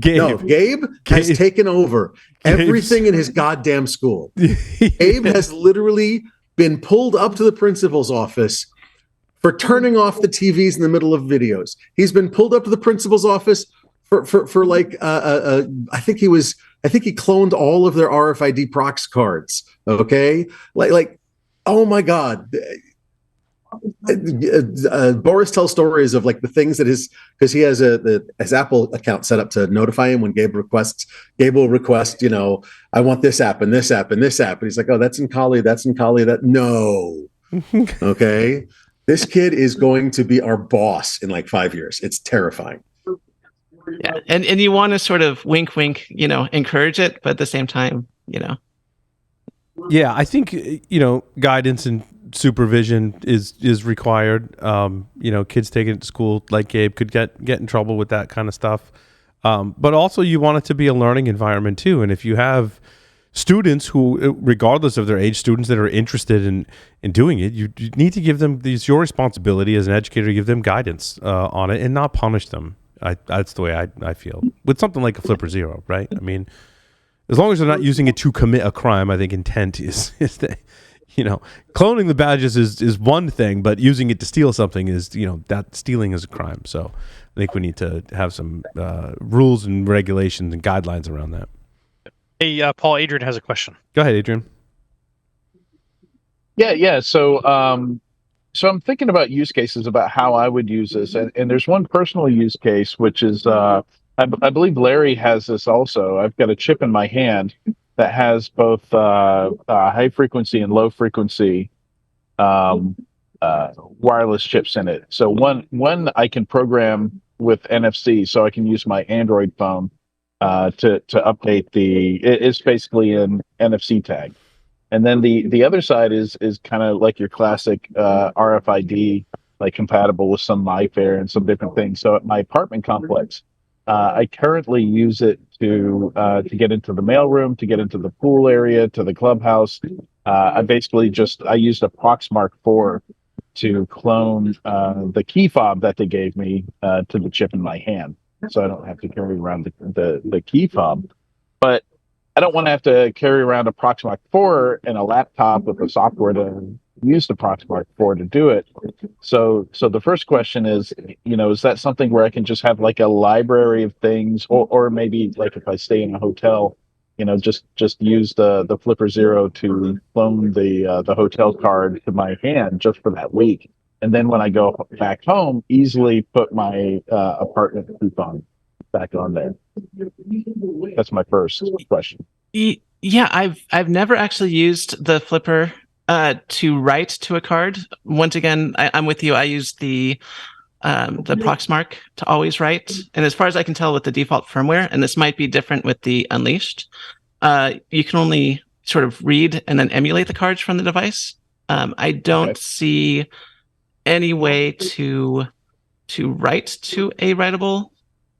Gabe has taken over everything in his goddamn school. Gabe has literally been pulled up to the principal's office for turning off the TVs in the middle of videos. He's been pulled up to the principal's office for like I think he cloned all of their RFID prox cards. Okay, like oh my God. Boris tells stories of like the things that because he has his Apple account set up to notify him when Gabe will request, I want this app and this app and this app. And he's like, oh, that's in Kali. No. Okay. This kid is going to be our boss in like 5 years. It's terrifying. Yeah. And you want to sort of wink, encourage it, but at the same time, Yeah, I think, guidance and supervision is required. Kids taking it to school like Gabe could get in trouble with that kind of stuff. But also you want it to be a learning environment too. And if you have students who, regardless of their age, students that are interested in doing it, you need to give them your responsibility as an educator to give them guidance on it and not punish them. That's the way I feel with something like a Flipper Zero, right? I mean, as long as they're not using it to commit a crime, I think intent is the, cloning the badges is one thing, but using it to steal something is, that stealing is a crime. So I think we need to have some rules and regulations and guidelines around that. Hey, Paul, Adrian has a question. Go ahead, Adrian. Yeah. So I'm thinking about use cases about how I would use this. And there's one personal use case, which is, I believe Larry has this also. I've got a chip in my hand, that has both high frequency and low frequency wireless chips in it. So one I can program with NFC, so I can use my Android phone to update it's basically an NFC tag. And then the other side is kind of like your classic RFID, like compatible with some MyFair and some different things. So at my apartment complex, I currently use it to get into the mailroom, to get into the pool area, to the clubhouse. I used a Proxmark 4 to clone the key fob that they gave me to the chip in my hand, so I don't have to carry around the key fob. But I don't want to have to carry around a Proxmark 4 and a laptop with the software to use the Proxmark 4 to do it. So the first question is, is that something where I can just have like a library of things, or maybe like if I stay in a hotel, just use the Flipper Zero to clone the hotel card to my hand just for that week, and then when I go back home, easily put my apartment coupon back on there. That's my first question. Yeah, I've never actually used the Flipper to write to a card. Once again, I'm with you. I use the Proxmark to always write, and as far as I can tell with the default firmware, and this might be different with the Unleashed, you can only sort of read and then emulate the cards from the device. I don't see any way to write to a writable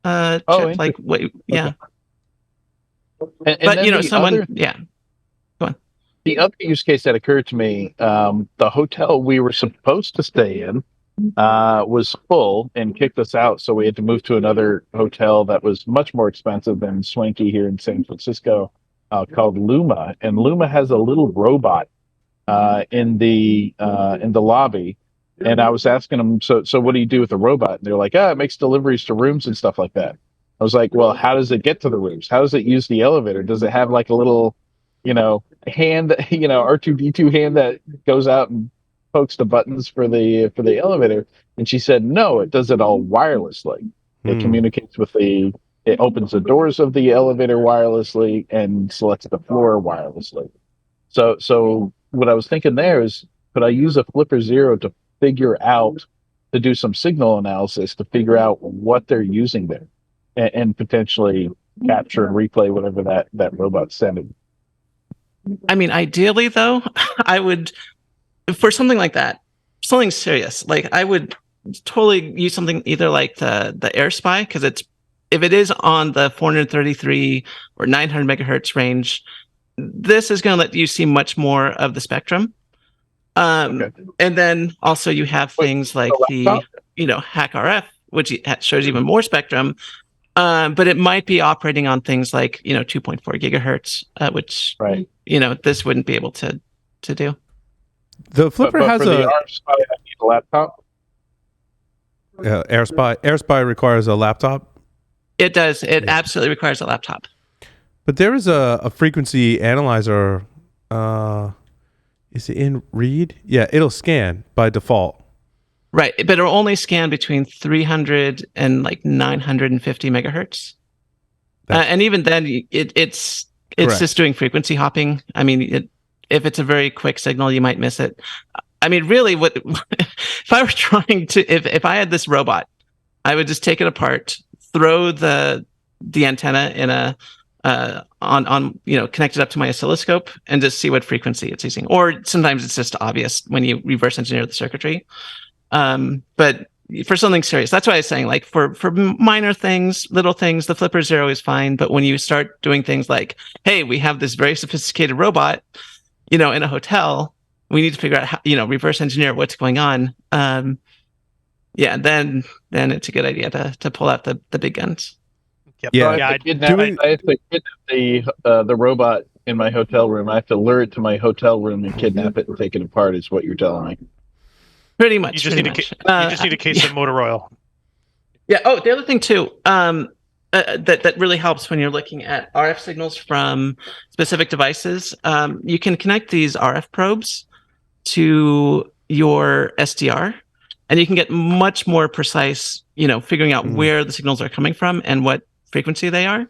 chip. Like, yeah. And but someone, go on. The other use case that occurred to me, the hotel we were supposed to stay in was full and kicked us out, so we had to move to another hotel that was much more expensive than swanky here in San Francisco, called Luma. And Luma has a little robot in the lobby. And I was asking them, so what do you do with the robot? And they're like, it makes deliveries to rooms and stuff like that. I was like, well, how does it get to the rooms? How does it use the elevator? Does it have like a little, hand, R2D2 hand that goes out and pokes the buttons for the elevator? And she said, no, it does it all wirelessly. It communicates with it opens the doors of the elevator wirelessly and selects the floor wirelessly. So what I was thinking there is, could I use a Flipper Zero to do some signal analysis to figure out what they're using there, and potentially capture and replay whatever that robot's sending? I mean, ideally, though, I would, for something like that, something serious, like I would totally use something either like the AirSpy, because if it is on the 433 or 900 megahertz range, this is going to let you see much more of the spectrum. And then also you have things like the Hack RF, which shows even more spectrum. But it might be operating on things like 2.4 gigahertz, which this wouldn't be able to do. The Flipper has for the RSpy, I need a laptop. Yeah, AirSpy requires a laptop. It does. It absolutely requires a laptop. But there is a frequency analyzer. Is it in read? Yeah, it'll scan by default. Right, but it'll only scan between 300 and like 950 megahertz. And even then, it's just doing frequency hopping. I mean, if it's a very quick signal, you might miss it. I mean, really, if I were trying to, if I had this robot, I would just take it apart, throw the antenna in a connect it up to my oscilloscope, and just see what frequency it's using. Or sometimes it's just obvious when you reverse engineer the circuitry. But for something serious, that's why I was saying, like for minor things, little things, the Flipper Zero is fine. But when you start doing things like, hey, we have this very sophisticated robot, in a hotel, we need to figure out how, reverse engineer what's going on. Then it's a good idea to pull out the big guns. Yep. Yeah, I have to kidnap the robot in my hotel room. I have to lure it to my hotel room and kidnap it and take it apart, is what you're telling me. Pretty much. You just need a case of motor oil. Yeah. Oh, the other thing too, that really helps when you're looking at RF signals from specific devices. You can connect these RF probes to your SDR, and you can get much more precise, figuring out where the signals are coming from and what frequency they are.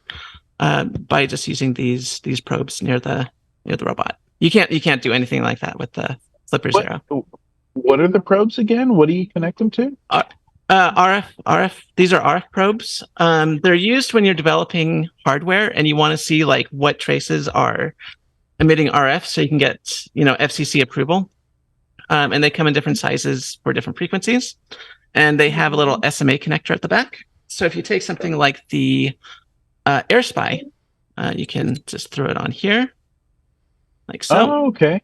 by just using these probes near the robot. You can't do anything like that with the Flipper Zero. What are the probes again? What do you connect them to? RF. These are RF probes. They're used when you're developing hardware and you want to see like what traces are emitting RF, so you can get FCC approval. And they come in different sizes for different frequencies, and they have a little SMA connector at the back. So if you take something like the AirSpy, you can just throw it on here, like so. Oh, okay.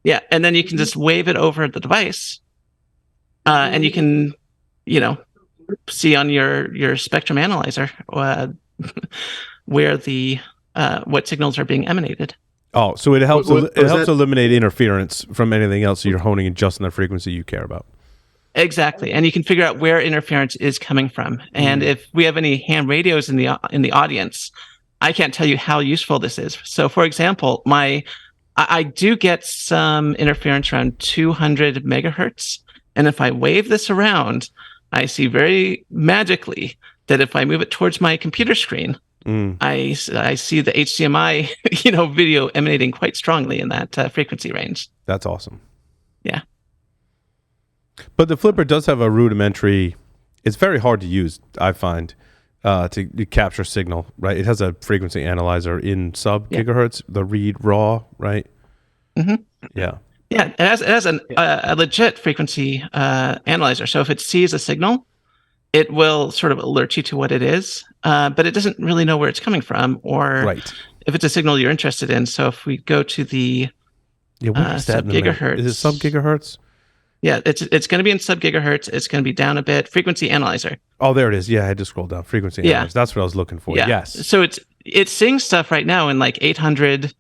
Yeah, and then you can just wave it over the device, and you can, see on your spectrum analyzer where the what signals are being emanated. Oh, so it helps. It helps eliminate interference from anything else. So you're honing in just on the frequency you care about. Exactly, and you can figure out where interference is coming from. And if we have any ham radios in the audience, I can't tell you how useful this is. So, for example, I do get some interference around 200 megahertz, and if I wave this around, I see very magically that if I move it towards my computer screen, I see the HDMI, video emanating quite strongly in that frequency range. That's awesome. Yeah. But the Flipper does have a rudimentary. It's very hard to use, I find, to capture signal. Right. It has a frequency analyzer in sub gigahertz. The read raw. Right. Mm-hmm. Yeah. Yeah. It has a legit frequency analyzer. So if it sees a signal, it will sort of alert you to what it is, but it doesn't really know where it's coming from or if it's a signal you're interested in. So if we go to the sub gigahertz, is it sub gigahertz? Yeah, it's going to be in sub gigahertz. It's going to be down a bit. Frequency analyzer. Oh, there it is. Yeah, I had to scroll down. Frequency analyzer. That's what I was looking for. Yeah. Yes. So it's seeing stuff right now in like 800.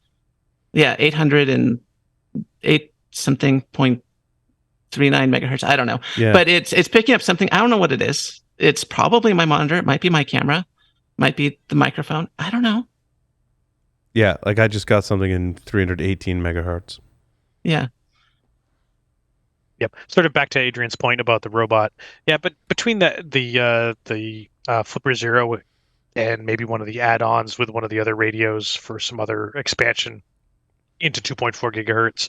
Yeah, 808 something 0.39 megahertz. I don't know. Yeah. But it's picking up something. I don't know what it is. It's probably my monitor. It might be my camera. Might be the microphone. I don't know. Yeah, like I just got something in 318 megahertz. Yeah. Yep. Sort of back to Adrian's point about the robot. Yeah, but between the Flipper Zero and maybe one of the add-ons with one of the other radios for some other expansion into 2.4 gigahertz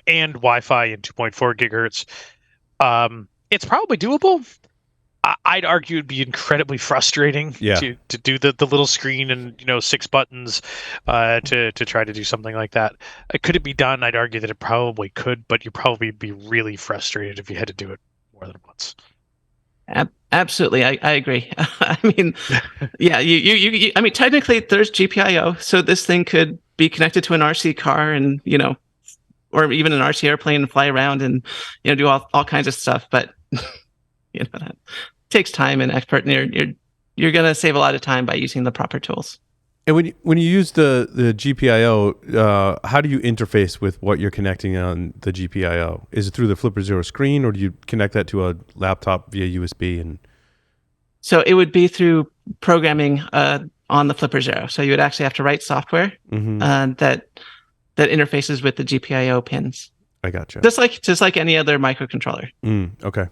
and Wi-Fi in 2.4 gigahertz, it's probably doable. I'd argue it'd be incredibly frustrating to do the little screen and 6 buttons to try to do something like that. Could it be done? I'd argue that it probably could, but you'd probably be really frustrated if you had to do it more than once. Absolutely, I agree. I mean, yeah, you I mean, technically there's GPIO, so this thing could be connected to an RC car and or even an RC airplane and fly around and do all kinds of stuff, but that takes time and effort, and you're going to save a lot of time by using the proper tools. And when you use the GPIO, how do you interface with what you're connecting on the GPIO? Is it through the Flipper Zero screen, or do you connect that to a laptop via USB? And so it would be through programming on the Flipper Zero. So you would actually have to write software that interfaces with the GPIO pins. I gotcha. Just like any other microcontroller. Okay.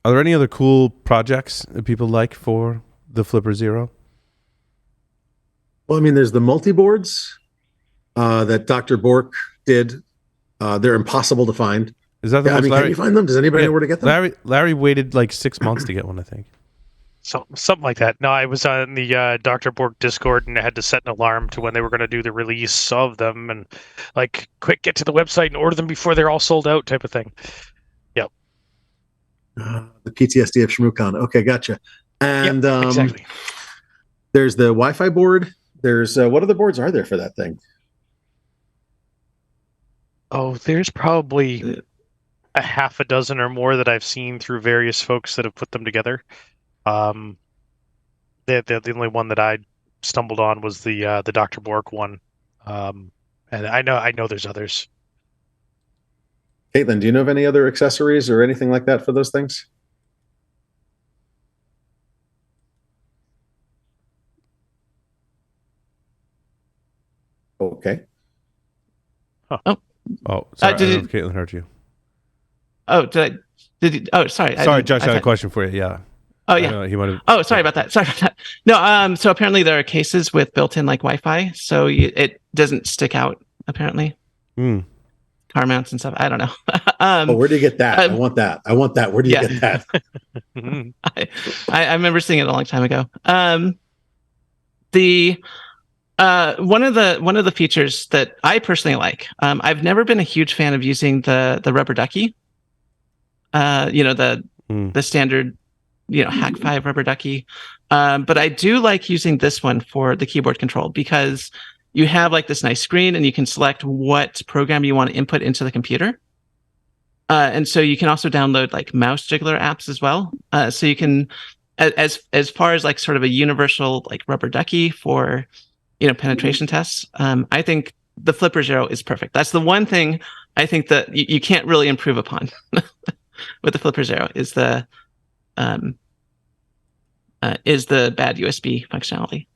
Are there any other cool projects that people like for the Flipper Zero? Well, I mean, there's the multi-boards that Dr. Bork did. They're impossible to find. Is that the Larry, can you find them? Does anybody know where to get them? Larry waited like 6 months to get one, I think. Something like that. No, I was on the Dr. Bork Discord and I had to set an alarm to when they were going to do the release of them and quick, get to the website and order them before they're all sold out type of thing. Yep. The PTSD of ShmooCon. Okay, gotcha. And exactly. There's the Wi-Fi board. There's what other boards are there for that thing? Oh, there's probably a half a dozen or more that I've seen through various folks that have put them together. The only one that I stumbled on was the Dr. Bork one, and I know there's others. Kaitlyn, do you know of any other accessories or anything like that for those things? Okay. Huh. Oh, sorry. I don't know if Kaitlyn heard you. Oh, did you? Oh, sorry. Sorry, Josh, I had a question for you. Yeah. Oh yeah. He might have. Oh, sorry about that. No, so apparently there are cases with built-in like Wi-Fi, so it doesn't stick out. Apparently, car mounts and stuff. I don't know. Where do you get that? I want that. Where do you get that? I remember seeing it a long time ago. One of the features that I personally like. I've never been a huge fan of using the rubber ducky. The standard, Hack 5 rubber ducky. But I do like using this one for the keyboard control because you have like this nice screen and you can select what program you want to input into the computer. And so you can also download like mouse jiggler apps as well. So you can, as far as like sort of a universal like rubber ducky for, penetration tests. I think the Flipper Zero is perfect. That's the one thing I think that you can't really improve upon with the Flipper Zero is the bad USB functionality.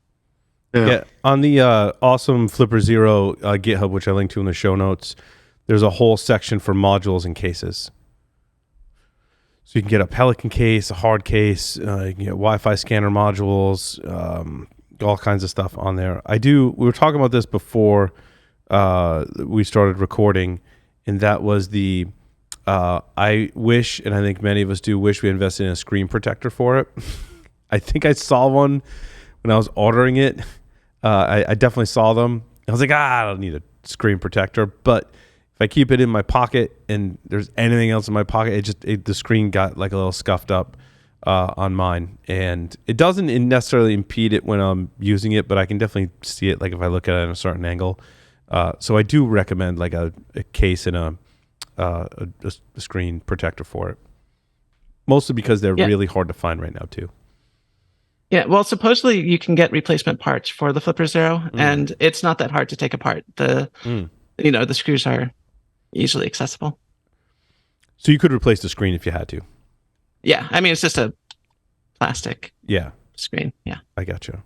Yeah. On the awesome Flipper Zero GitHub, which I linked to in the show notes, there's a whole section for modules and cases. So you can get a Pelican case, a hard case, you can get Wi-Fi scanner modules, all kinds of stuff on there. We were talking about this before we started recording, and that was I wish, and I think many of us do wish we invested in a screen protector for it. I think I saw one when I was ordering it. I definitely saw them. I was like, I don't need a screen protector, but if I keep it in my pocket and there's anything else in my pocket, the screen got like a little scuffed up on mine, and it doesn't necessarily impede it when I'm using it, but I can definitely see it like if I look at it at a certain angle. So I do recommend like a case and a screen protector for it, mostly because they're really hard to find right now too. Yeah, well, supposedly you can get replacement parts for the Flipper Zero, and it's not that hard to take apart. The screws are easily accessible. So you could replace the screen if you had to. Yeah, I mean it's just a plastic screen. Yeah, I gotcha.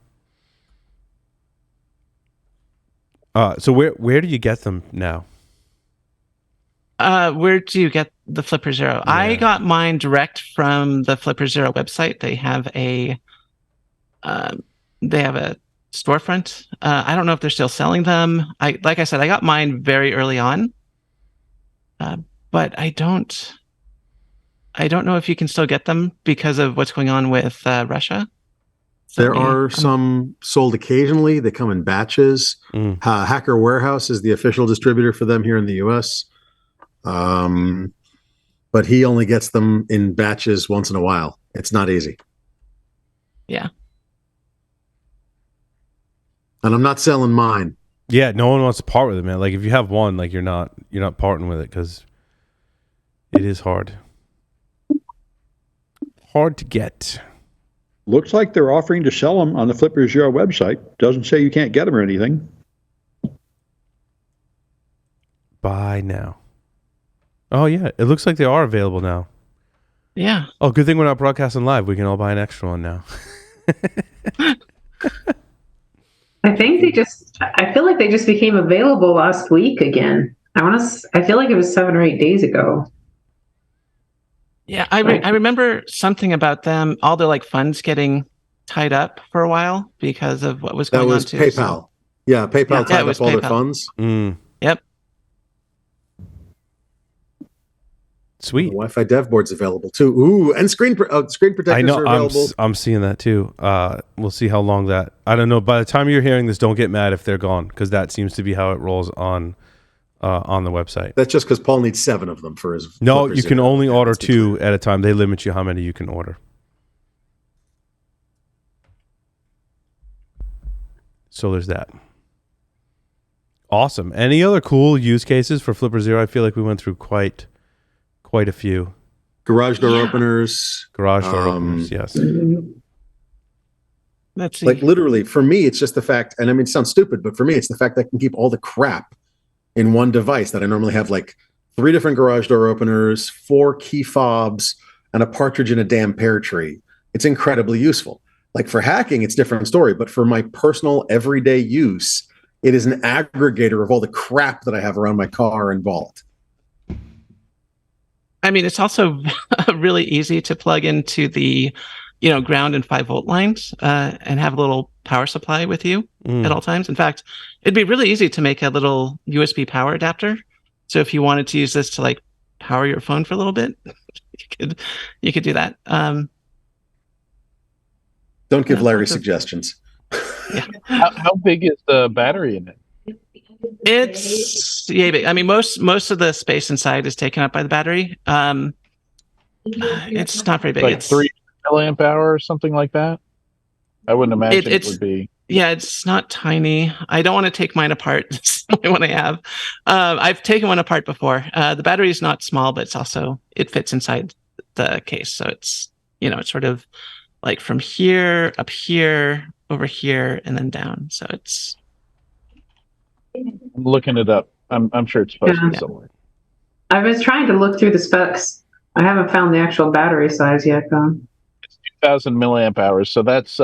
So where do you get them now? Where do you get the Flipper Zero? Yeah. I got mine direct from the Flipper Zero website. They have a storefront. I don't know if they're still selling them. Like I said, I got mine very early on, but I don't know if you can still get them because of what's going on with Russia. So there are some sold occasionally. They come in batches. Hacker Warehouse is the official distributor for them here in the U.S. But he only gets them in batches once in a while. It's not easy. Yeah. And I'm not selling mine. Yeah, no one wants to part with it, man. Like if you have one, like you're not parting with it because it is hard. Hard to get. Looks like they're offering to sell them on the Flipper Zero website. Doesn't say you can't get them or anything. Buy now. Oh yeah, it looks like they are available now. Yeah. Oh, good thing we're not broadcasting live. We can all buy an extra one now. I feel like they just became available last week again. I feel like it was 7 or 8 days ago. Yeah, I remember something about them, all their like funds getting tied up for a while because of what was going on too. That was PayPal. So. Yeah, PayPal tied up all their funds. Yep. Sweet. The Wi-Fi dev board's available too. Ooh, and screen protectors are available. I'm seeing that too. We'll see how long that. I don't know. By the time you're hearing this, don't get mad if they're gone because that seems to be how it rolls on the website. That's just because Paul needs 7 of them for his. No, you can only order 2 at a time. They limit you how many you can order. So there's that. Awesome. Any other cool use cases for Flipper Zero? I feel like we went through quite a few. Garage door openers. Garage door openers, yes. Let's see. Like literally, for me, it's just the fact, and I mean, it sounds stupid, but for me, it's the fact that I can keep all the crap in one device that I normally have like 3 different garage door openers, 4 key fobs, and a partridge in a damn pear tree. It's incredibly useful. Like for hacking, it's a different story, but for my personal everyday use, it is an aggregator of all the crap that I have around my car and vault. I mean, it's also really easy to plug into the ground and 5-volt lines and have a little power supply with you at all times. In fact, it'd be really easy to make a little USB power adapter. So if you wanted to use this to like power your phone for a little bit, you could do that. Don't give Larry suggestions. Yeah. How big is the battery in it? It's big. I mean, most of the space inside is taken up by the battery. It's not very big. Like it's 3 milliamp hour or something like that. I wouldn't imagine it would be. Yeah, it's not tiny. I don't want to take mine apart. It's the only one I have. I've taken one apart before. The battery is not small, but it fits inside the case. So it's it's sort of like from here, up here, over here, and then down. So it's. I'm looking it up. I'm sure it's supposed to be somewhere. I was trying to look through the specs. I haven't found the actual battery size yet, though. It's 2,000 milliamp hours. So that's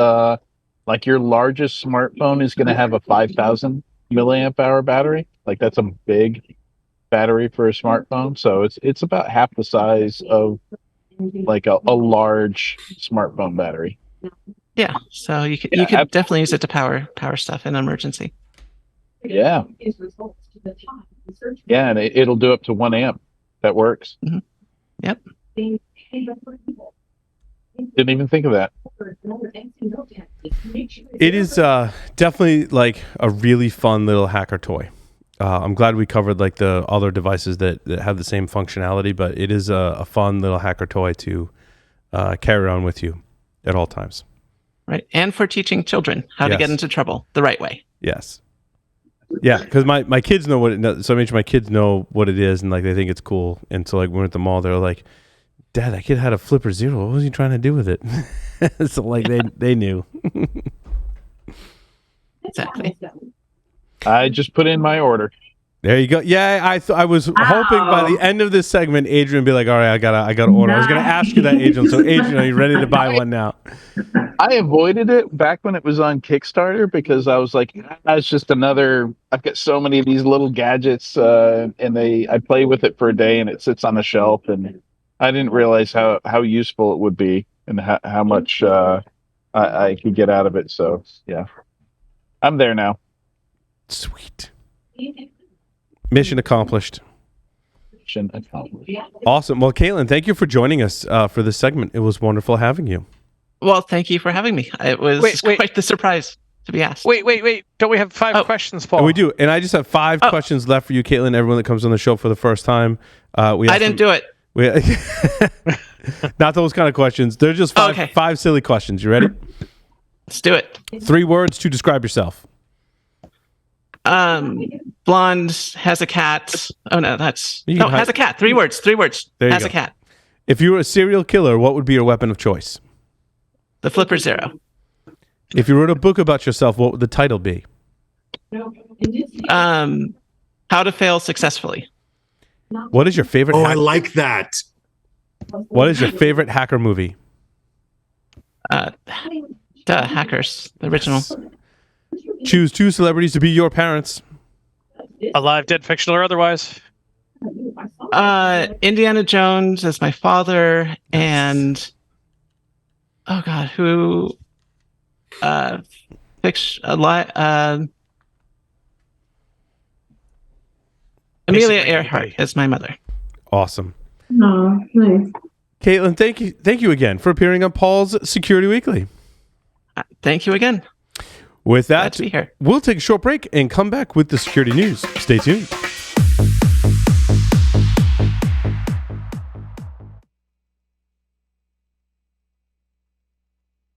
like your largest smartphone is going to have a 5,000 milliamp hour battery. Like that's a big battery for a smartphone. So it's about half the size of like a large smartphone battery. Yeah. So you could definitely use it to power stuff in an emergency. Yeah. Yeah, and it'll do up to 1 amp. That works. Mm-hmm. Yep. Didn't even think of that. It is definitely like a really fun little hacker toy. I'm glad we covered like the other devices that have the same functionality, but it is a fun little hacker toy to carry on with you at all times. Right, and for teaching children how to get into trouble the right way. Yes. Yeah, because my kids know what it. So I made sure my kids know what it is, and like they think it's cool. And so like when we're at the mall, they're like, "Dad, that kid had a Flipper Zero. What was he trying to do with it?" So like they knew. Exactly. I just put in my order. There you go. Yeah, I was hoping by the end of this segment, Adrian would be like, "All right, I gotta order." I was gonna ask you that, Adrian. So Adrian, are you ready to buy one now? I avoided it back when it was on Kickstarter because I was like, it's just another. I've got so many of these little gadgets, and I play with it for a day, and it sits on the shelf, and I didn't realize how useful it would be and how much I could get out of it. So yeah, I'm there now. Sweet. Mission accomplished. Mission accomplished. Awesome. Well, Kaitlyn, thank you for joining us for this segment. It was wonderful having you. Well, thank you for having me. It was quite the surprise to be asked. Wait. Don't we have 5 questions, Paul? And we do. And I just have 5 questions left for you, Kaitlyn, everyone that comes on the show for the first time. I didn't do it. Not those kind of questions. They're just 5 silly questions. You ready? Let's do it. 3 words to describe yourself. Blonde, has a cat. Oh no, has a cat. 3 words. There you has go. a cat. If you were a serial killer, what would be your weapon of choice? The Flipper Zero. If you wrote a book about yourself, what would the title be? How to Fail Successfully. What is your favorite? I like that. What is your favorite hacker movie? The Hackers, the original. Choose 2 celebrities to be your parents. Alive, dead, fictional, or otherwise. Indiana Jones as my father, and oh god, who? Amelia Earhart as my mother. Awesome. Oh, nice. Kaitlyn, thank you again for appearing on Paul's Security Weekly. Thank you again. With that, Glad to be here. We'll take a short break and come back with the security news. Stay tuned.